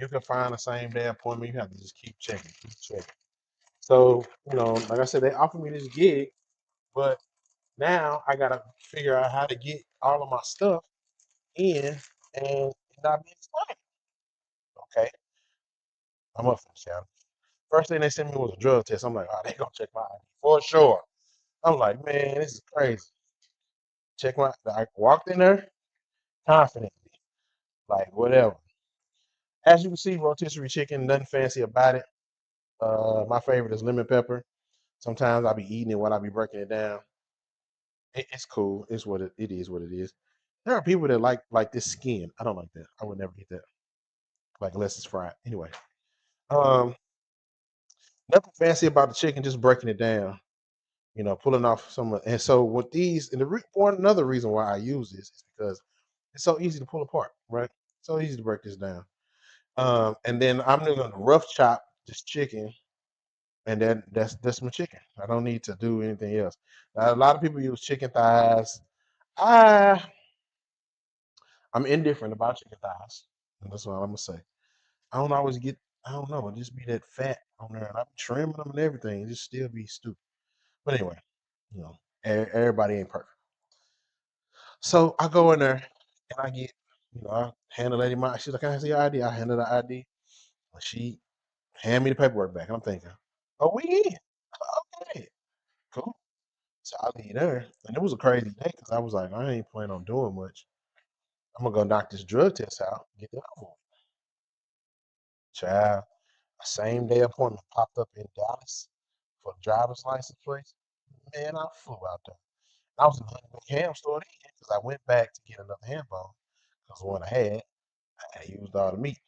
you can find the same day appointment. You have to just keep checking, keep checking. So, like I said, they offered me this gig, but now I gotta figure out how to get all of my stuff in and not be explained. Okay, I'm up for the challenge. First thing they sent me was a drug test. I'm like, oh, they gonna check my ID for sure. I'm like, man, this is crazy. Check my. I walked in there confidently, like whatever. As you can see, rotisserie chicken, nothing fancy about it. My favorite is lemon pepper. Sometimes I'll be eating it while I be breaking it down. It's cool. It's it is what it is. There are people that like this skin. I don't like that. I would never eat that. Like unless it's fried. Anyway, um, nothing fancy about the chicken. Just breaking it down. Pulling off some. And so with these, and one another reason why I use this is because it's so easy to pull apart. Right. So easy to break this down. And then I'm just gonna rough chop this chicken, and that's my chicken. I don't need to do anything else. Now, a lot of people use chicken thighs. I I'm indifferent about chicken thighs, and that's all I'm gonna say. I don't always get. I don't know. It just be that fat on there, and I'm trimming them and everything. It just still be stupid. But anyway, everybody ain't perfect. So I go in there and I get, I hand the lady my. She's like, "Can I see your ID?" I hand her the ID. And she hand me the paperwork back. And I'm thinking, "Oh, we in? Okay, cool." So I leave there, and it was a crazy day because I was like, I ain't planning on doing much. I'm gonna go knock this drug test out, get it over with. Child, a same day appointment popped up in Dallas for the driver's license place. Man, I flew out there. I was in the Honey ham store then because I went back to get another ham bone because the one I had used all the meat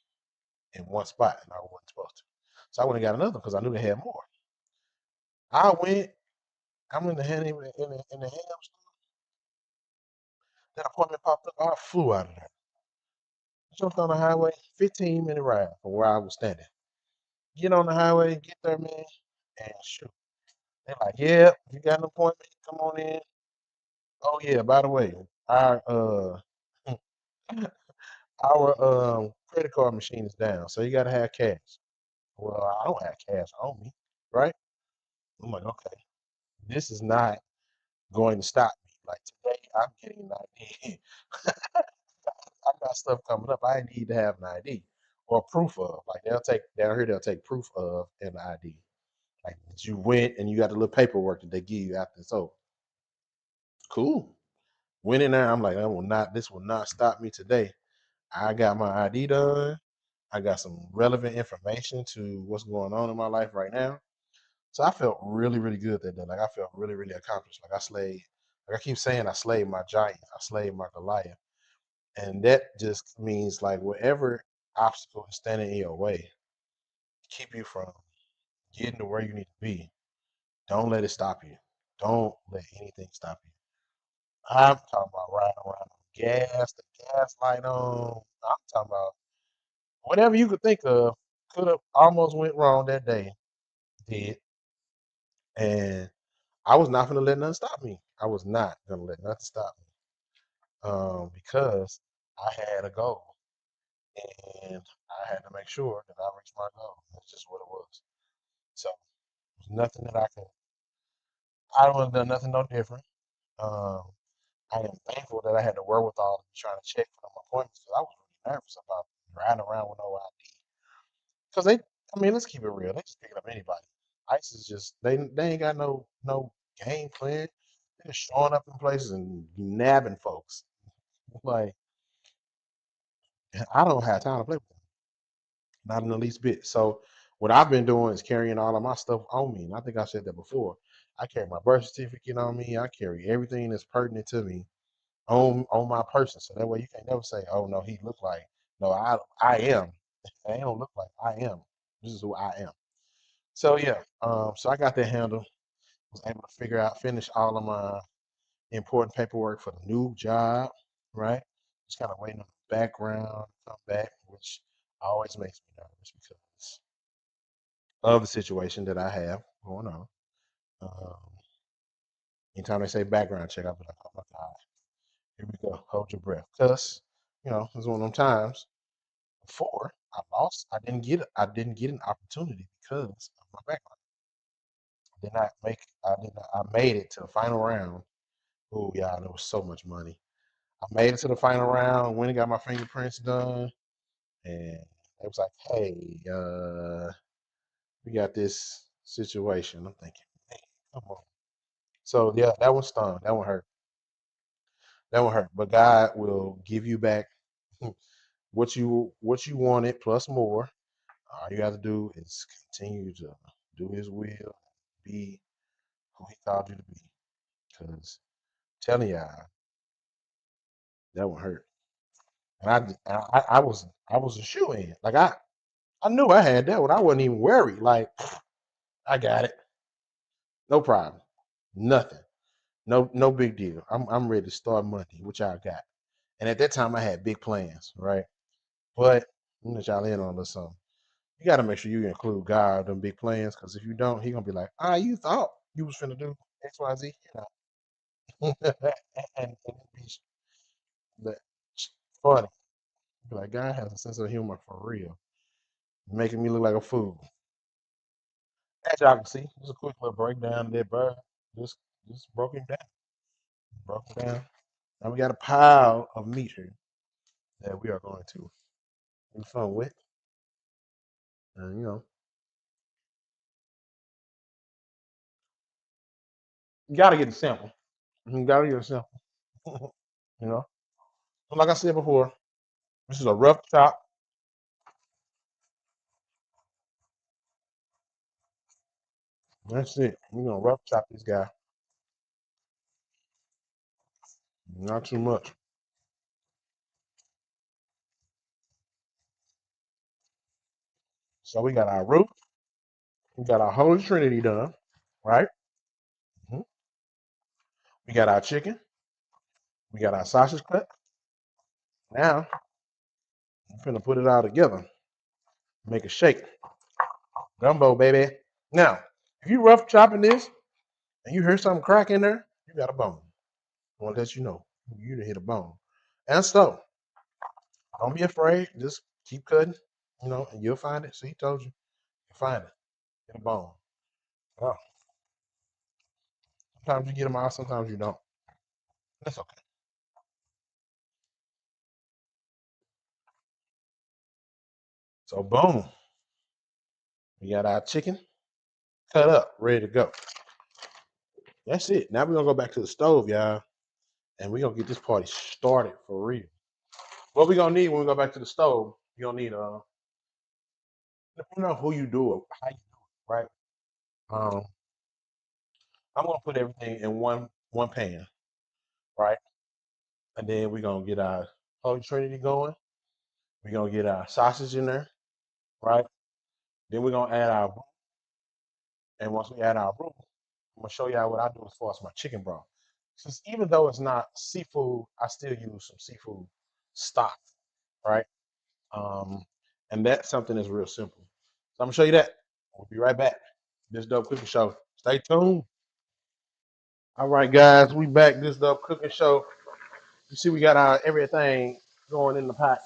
in one spot and I wasn't supposed to. So I went and got another because I knew they had more. I went, I'm in the ham store. That appointment popped up. I flew out of there. Jumped on the highway, 15-minute ride from where I was standing. Get on the highway, get there, man, and shoot. They're like, yeah, you got an appointment, come on in. Oh yeah, by the way, our our credit card machine is down, so you gotta have cash. Well, I don't have cash on me, right? I'm like, okay, this is not going to stop me. Like today, I'm getting an ID. I got stuff coming up. I need to have an ID or proof of. Like they'll take down here, they'll take proof of an ID. Like that you went and you got the little paperwork that they give you after it's over. Cool. Went in there. I'm like, this will not stop me today. I got my ID done. I got some relevant information to what's going on in my life right now. So I felt really, really good that day. Like I felt really, really accomplished. Like I slayed, like I keep saying, I slayed my giant. I slayed my Goliath. And that just means like whatever obstacle is standing in your way, keep you from getting to where you need to be. Don't let it stop you. Don't let anything stop you. I'm talking about riding around on gas, the gas light on. I'm talking about whatever you could think of could have almost went wrong that day. Did. And I was not gonna let nothing stop me. I was not gonna let nothing stop me. Because I had a goal and I had to make sure that I reached my goal. That's just what it was. So there's nothing that I would have done nothing no different. Um, I am thankful that I had the wherewithal to be trying to check for them appointments because I was really nervous about riding around with no ID. Because I mean, let's keep it real. They just picking up anybody. ICE is just they ain't got no game plan. They're just showing up in places and nabbing folks. Like I don't have time to play with them, not in the least bit. So what I've been doing is carrying all of my stuff on me, and I think I said that before. I carry my birth certificate on me. I carry everything that's pertinent to me on my person. So that way you can never say, "Oh no, he looked like." No, I am. I don't look like I am. This is who I am. So yeah, so I got that handle. Was able to finish all of my important paperwork for the new job, right? Just kind of waiting on the background to come back, which always makes me nervous because of the situation that I have going on. Um, Anytime they say background check, I'll be like, oh my God, here we go. Hold your breath. Because, it's one of them times before I lost, I didn't get an opportunity because of my background. I made it to the final round. Oh yeah, there was so much money. I made it to the final round, went and got my fingerprints done, and it was like, hey, we got this situation. I'm thinking, man, come on. So yeah, that one stung. That one hurt. That one hurt. But God will give you back what you wanted plus more. All you have to do is continue to do His will, be who He called you to be. Because telling you that one hurt. And I was a shoe in. Like I knew I had that one. I wasn't even worried. Like I got it, no problem, nothing, no big deal. I'm ready to start Monday, which I got. And at that time, I had big plans, right? But I'm gonna let y'all in on this something. You got to make sure you include God in big plans, because if you don't, He gonna be like, you thought you was finna do X, Y, Z, and it be the- funny. Be like, God has a sense of humor for real, making me look like a fool. As y'all can see, just a quick little breakdown there, bro. Just just broke him down. Broke him down. Now we got a pile of meat here that we are going to have fun with. And you gotta get a sample. You gotta get a sample. you know. But like I said before, this is a rough chop. That's it. We're gonna rough chop this guy. Not too much. So we got our root, we got our Holy Trinity done, right? Mhm. We got our chicken, we got our sausage cut. Now I'm gonna put it all together. Make a shake. Gumbo, baby. Now, if you rough chopping this and you hear something crack in there, you got a bone. I want to let you know you done hit a bone. And so, don't be afraid. Just keep cutting, and you'll find it. See, told you. You'll find it. Hit a bone. Oh, sometimes you get them out, sometimes you don't. That's okay. So, boom. We got our chicken cut up, ready to go. That's it. Now we're going to go back to the stove, y'all, and we're going to get this party started for real. What we're going to need when we go back to the stove, you're going to need you know who you do it, how you do it, right? Um, I'm gonna put everything in one pan, right? And then we're gonna get our Holy Trinity going. We're gonna get our sausage in there, right? Then we're gonna add our roux. And once we add our roux, I'm gonna show y'all what I do as far as my chicken broth. Since even though it's not seafood, I still use some seafood stock, right? Um, and that's something that's real simple. So I'm gonna show you that. We'll be right back. This dope cooking show. Stay tuned. All right, guys, we back. This dope cooking show. You see, we got our everything going in the pot.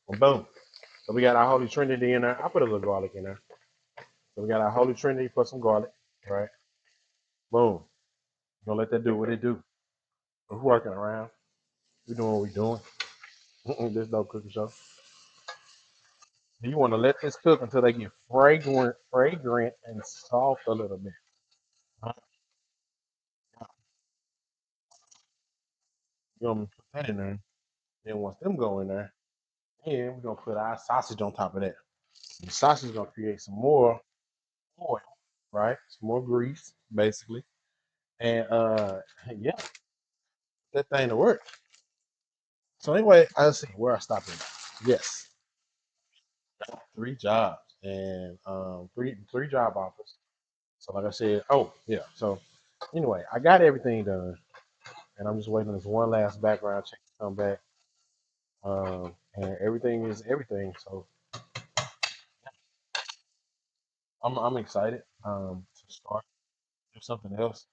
Well, boom. So we got our Holy Trinity in there. I put a little garlic in there. So we got our Holy Trinity, put some garlic, right? Boom. Gonna let that do what it do. We're working around. We're doing what we're doing. This dope cooking show. You want to let this cook until they get fragrant and soft a little bit. Right? You're gonna put that in there. Then once them go in there, then we're gonna put our sausage on top of that. The sausage is gonna create some more oil. right? Some more grease, basically. And yeah, that thing to work. So anyway, I see where I stopped at. Yes, 3 jobs and three job offers. So like I said, oh yeah. So anyway, I got everything done, and I'm just waiting on this one last background check to come back. And everything is everything. So I'm excited to start do something else.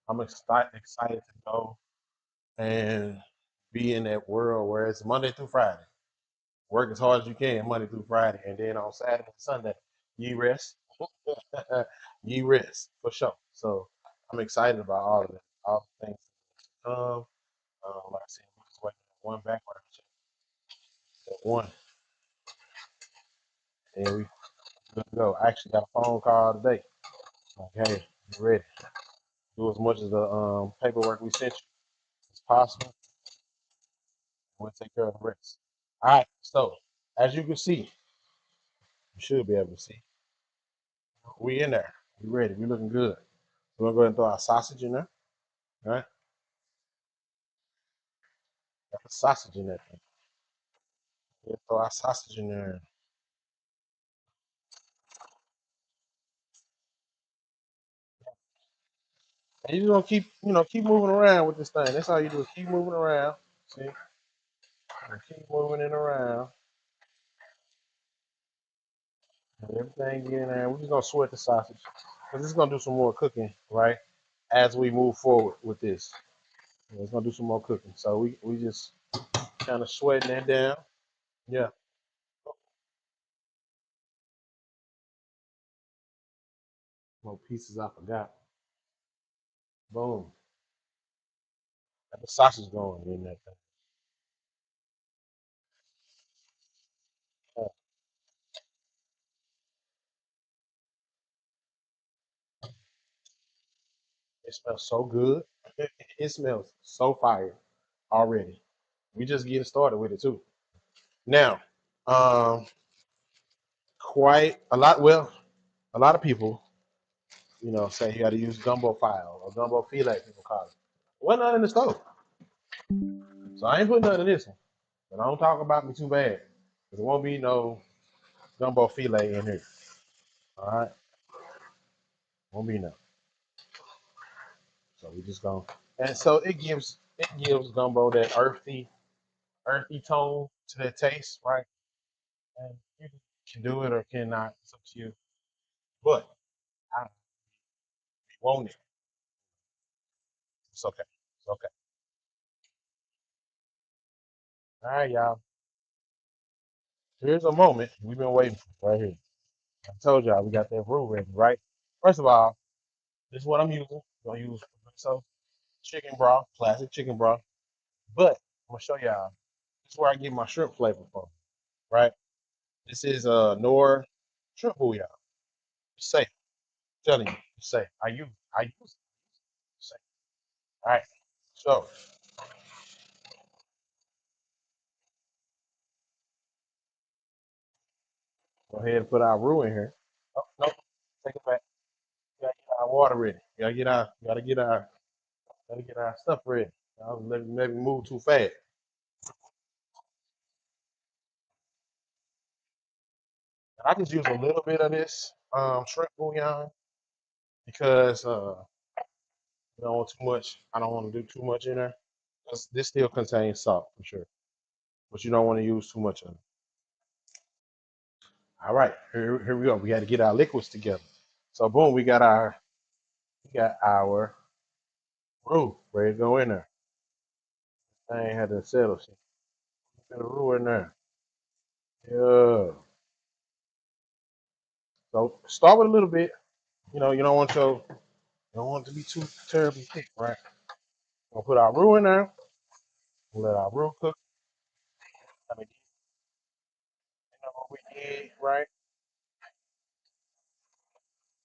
I'm excited to go and be in that world where it's Monday through Friday. Work as hard as you can Monday through Friday, and then on Saturday and Sunday, ye rest. Ye rest for sure. So I'm excited about all of that, all the things to come. Like I said, we're just waiting on one background check, that one, and we good to go. I actually got a phone call today. Like, hey, you ready? Do as much of the paperwork we sent you as possible. We'll take care of the rest. All right. So as you can see, you should be able to see, we in there. We ready. We looking good. We're gonna go ahead and throw our sausage in there. All right. Got the sausage in that thing. We'll throw our sausage in there. And you're gonna keep, keep moving around with this thing. That's all you do is keep moving around. See? And keep moving it around. And everything in there. We're just gonna sweat the sausage. Because it's gonna do some more cooking, right? As we move forward with this. Yeah, it's gonna do some more cooking. So we just kind of sweating that down. Yeah. More pieces I forgot. Boom. Got the sausage going in that thing. Yeah. It smells so good. It smells so fire already. We just getting started with it too. Now, um, quite a lot. Well, a lot of people, say you got to use gumbo file or gumbo filet. People call it. Well, not in the stove, so I ain't putting none of this one. But don't talk about me too bad, because there won't be no gumbo filet in here. All right, won't be no. So we just gonna, and so it gives gumbo that earthy tone to that taste, right? And you can do it or cannot. It's up to you. But I won't it. It's okay. It's okay. All right, y'all. Here's a moment we've been waiting for right here. I told y'all we got that roux ready, right? First of all, this is what I'm using. I'm gonna use so chicken broth, classic chicken broth. But I'm gonna show y'all. This is where I get my shrimp flavor from, right? This is Nor shrimp bouillon. It's safe. I'm telling you, it's safe. I use it. It's safe. All right. So go ahead and put our roux in here. Oh no, take it back. We gotta get our water ready. We gotta get our stuff ready. I was maybe move too fast. And I just use a little bit of this shrimp bouillon because I don't want too much. I don't want to do too much in there. 'Cause this still contains salt for sure, but you don't want to use too much of it. All right, here we go. We got to get our liquids together. So boom, we got our roux ready to go in there. I ain't had to settle. Shit. Put the roux in there. Yeah. So start with a little bit. You don't want it to be too terribly thick, right? We'll put our roux in there. We'll let our roux cook. I mean, you know what we did, right?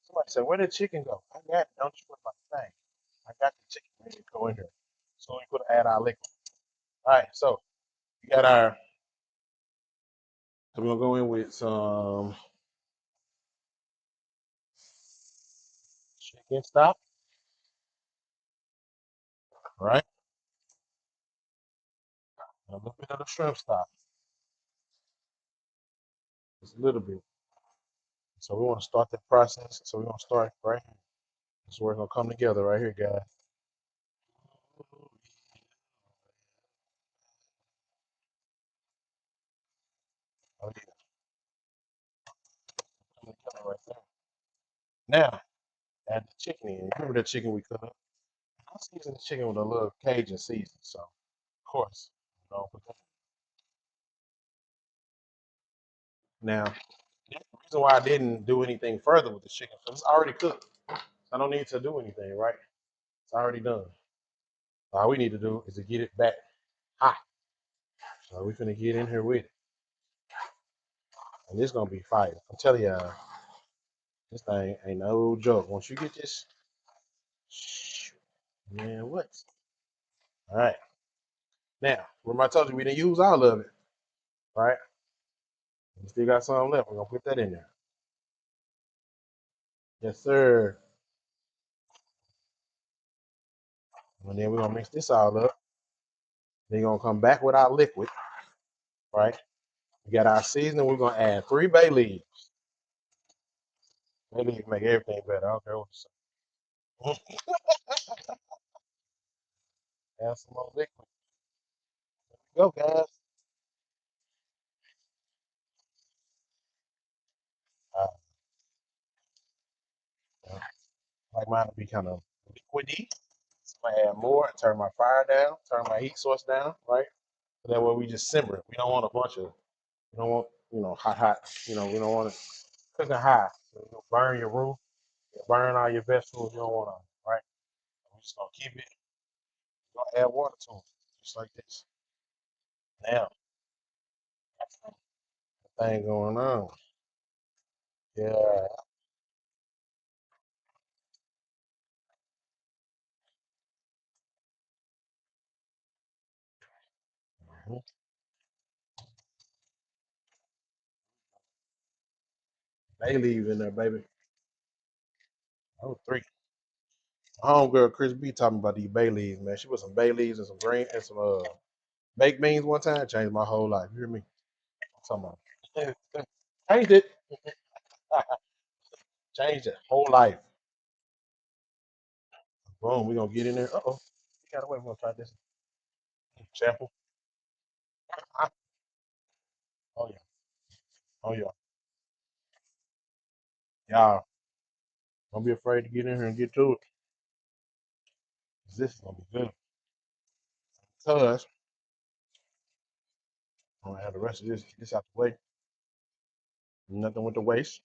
Somebody said, "Where did chicken go?" I got it. Don't you worry about the thing. I got the chicken ready to go in here. So we put add our liquid. All right, so we got our. So we're gonna go in with some Chicken stop, right? And a little bit of the shrimp stop, just a little bit. So we want to start that process. So we're gonna start right here. So we're gonna come together right here, guys. Oh yeah, come together right there. Now add the chicken in. Remember that chicken we cut up? I season the chicken with a little Cajun season. So of course, put that. Now the reason why I didn't do anything further with the chicken because it's already cooked. I don't need to do anything, right? It's already done. All we need to do is to get it back hot. So we finna get in here with it. And this gonna be fire. I'm telling y'all, this thing ain't no joke. Once you get this, man, what? All right. Now, remember I told you we didn't use all of it, right? We still got some left. We're gonna put that in there. Yes, sir. And then we're gonna mix this all up. Then you're gonna come back with our liquid, right? We got our seasoning. We're gonna add 3 bay leaves. Bay leaves make everything better. I don't care what you say. Add some more liquid. Go, guys. Uh, like mine will be kind of liquidy. So I add more and turn my fire down, turn my heat source down, right? So that way we just simmer it. We don't want a bunch of, we don't want, hot. We don't want it cooking high. So you'll burn your roof, you'll burn all your vegetables. You don't want to, right? We're just gonna keep it. We're gonna add water to it, just like this. Now, the thing going on. Yeah. Mhm. Bay leaves in there, baby. Oh, three. My homegirl Chris B talking about these bay leaves, man. She put some bay leaves and some green and some baked beans one time. Changed my whole life. You hear me? I'm talking about. Changed it. Changed it. Whole life. Boom. We're gonna get in there. Uh-oh. You gotta wait. We're gonna try this. Sample. Ah. Oh yeah. Oh yeah. Y'all, don't be afraid to get in here and get to it. 'Cause this is gonna be good. Cause I'm gonna have the rest of this out the way. Nothing with the waste.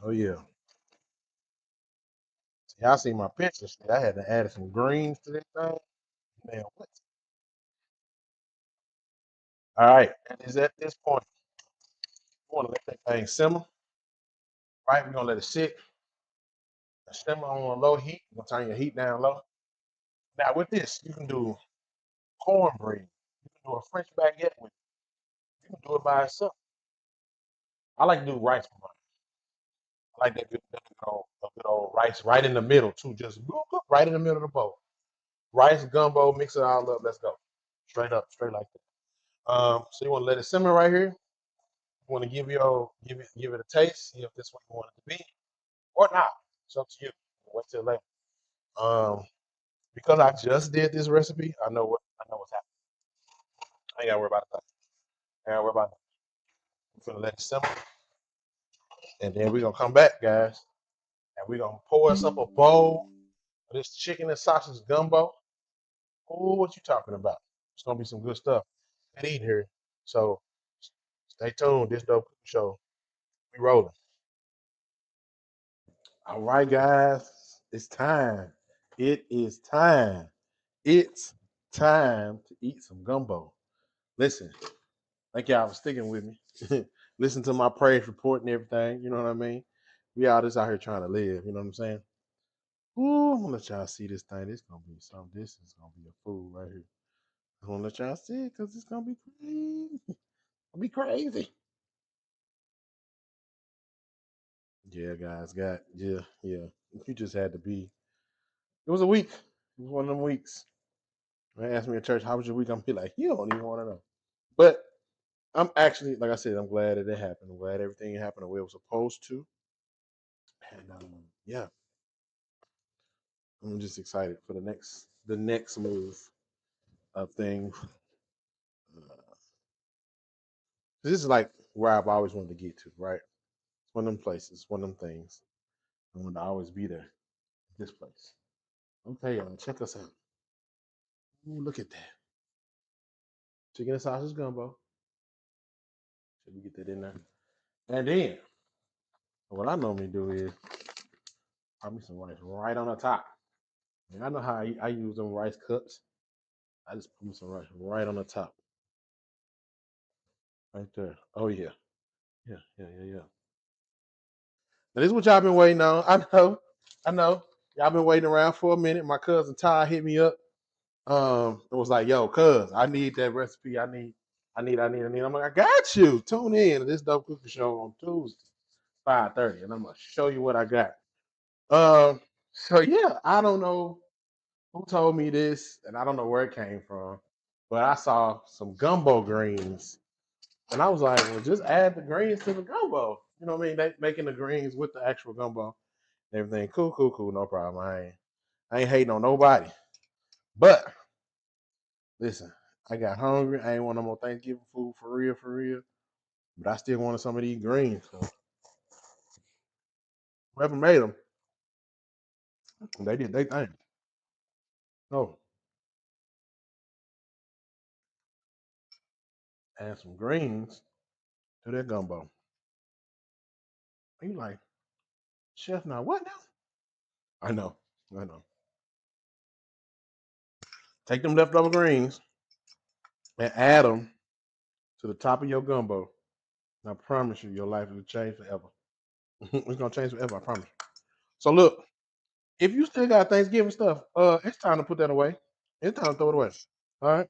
Oh yeah. See, y'all see my pictures. I had to add some greens to this thing. Man, what? All right. And is at this point, we want to let that thing simmer. Right? We're gonna let it sit and simmer on a low heat. You're gonna turn your heat down low. Now with this, you can do cornbread. You can do a French baguette with it. You can do it by itself. I like to do rice for mine. I like that good old rice right in the middle too. Just boop, boop, right in the middle of the bowl. Rice gumbo, mix it all up. Let's go. Straight up, straight like that. So you want to let it simmer right here. You want to give it a taste, see if this what you want it to be or not. It's up to you. Wait till later. Um, because I just did this recipe, I know what's happening. I ain't gotta worry about that. I ain't gotta worry about that. I'm gonna let it simmer, and then we're gonna come back, guys, and we're gonna pour us up a bowl of this chicken and sausage gumbo. Oh, what you talking about? It's gonna be some good stuff. And eating here. So stay tuned. This dope show. We rolling. All right, guys. It's time. It is time. It's time to eat some gumbo. Listen, thank y'all for sticking with me. Listen to my praise report and everything. You know what I mean? We all just out here trying to live. You know what I'm saying? Ooh, I'm gonna let y'all see this thing. This gonna be something. This is gonna be a food right here. I'm gonna let y'all see it because it's gonna be crazy. I'll be crazy. Yeah, guys, yeah. You just had to be. It was a week. It was one of them weeks. They asked me at church, "How was your week?" I'm be like, "You don't even want to know." But I'm actually, like I said, I'm glad that it happened. I'm glad everything happened the way it was supposed to. And yeah, I'm just excited for the next move of things. This is like where I've always wanted to get to, right? It's one of them places, one of them things. I want to always be there. This place. Okay, y'all, check us out. Ooh, look at that. Chicken and sausage gumbo. Should we get that in there? And then what I normally do is put me some rice right on the top. And I know how I use them rice cups. I just put me some rice right on the top. Right there. Oh yeah. Yeah. Now, this is what y'all been waiting on. I know. Y'all been waiting around for a minute. My cousin Ty hit me up. It was like, yo, cuz, I need that recipe. I need. I'm like, I got you. Tune in to this dope cooking show on Tuesday, 5:30, and I'm gonna show you what I got. So yeah, I don't know who told me this, and I don't know where it came from, but I saw some gumbo greens, and I was like, well, just add the greens to the gumbo. You know what I mean? They making the greens with the actual gumbo. Everything cool, no problem. I ain't hating on nobody. But listen, I got hungry. I ain't want no more Thanksgiving food for real. But I still wanted some of these greens. So whoever made them, they did they thing. No, add some greens to that gumbo. And you like, chef, now what now? I know, I know. Take them leftover greens and add them to the top of your gumbo. And I promise you, your life will change forever. It's gonna change forever. I promise. So look, if you still got Thanksgiving stuff, it's time to put that away. It's time to throw it away. All right.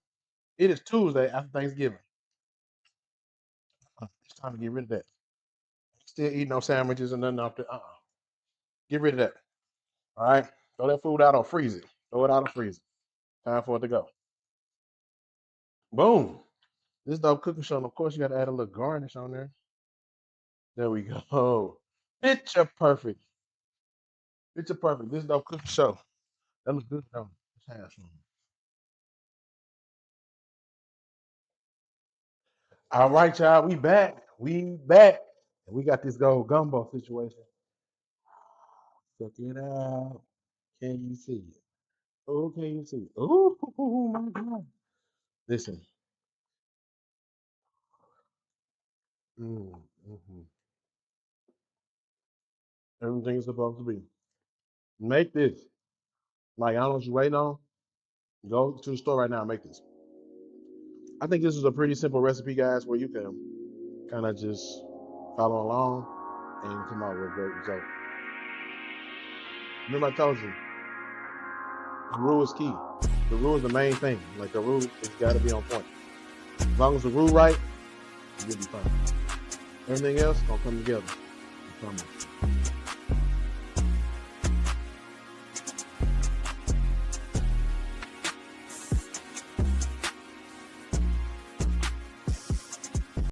It is Tuesday after Thanksgiving. It's time to get rid of that. Still eating no sandwiches and nothing off the. Get rid of that. All right. Throw that food out or freeze it. Throw it out or freeze it. Time for it to go. Boom. This dope cooking show. And of course, you got to add a little garnish on there. There we go. Picture perfect. Picture perfect. This dope cooking show. That looks good though. Let's have some. All right, y'all. We back. We back. And we got this gold gumbo situation. Check it out. Can you see it? Oh, can you see it? Oh my God. Listen. Mm-hmm. Everything is supposed to be. Make this. Like, I don't know what you're waiting on. Go to the store right now and make this. I think this is a pretty simple recipe, guys, where you can kind of just follow along and come out with a great result. Remember, I told you, the rule is key. The rule is the main thing. Like, the rule has got to be on point. As long as the rule right, you'll be fine. Everything else gonna come together. I promise.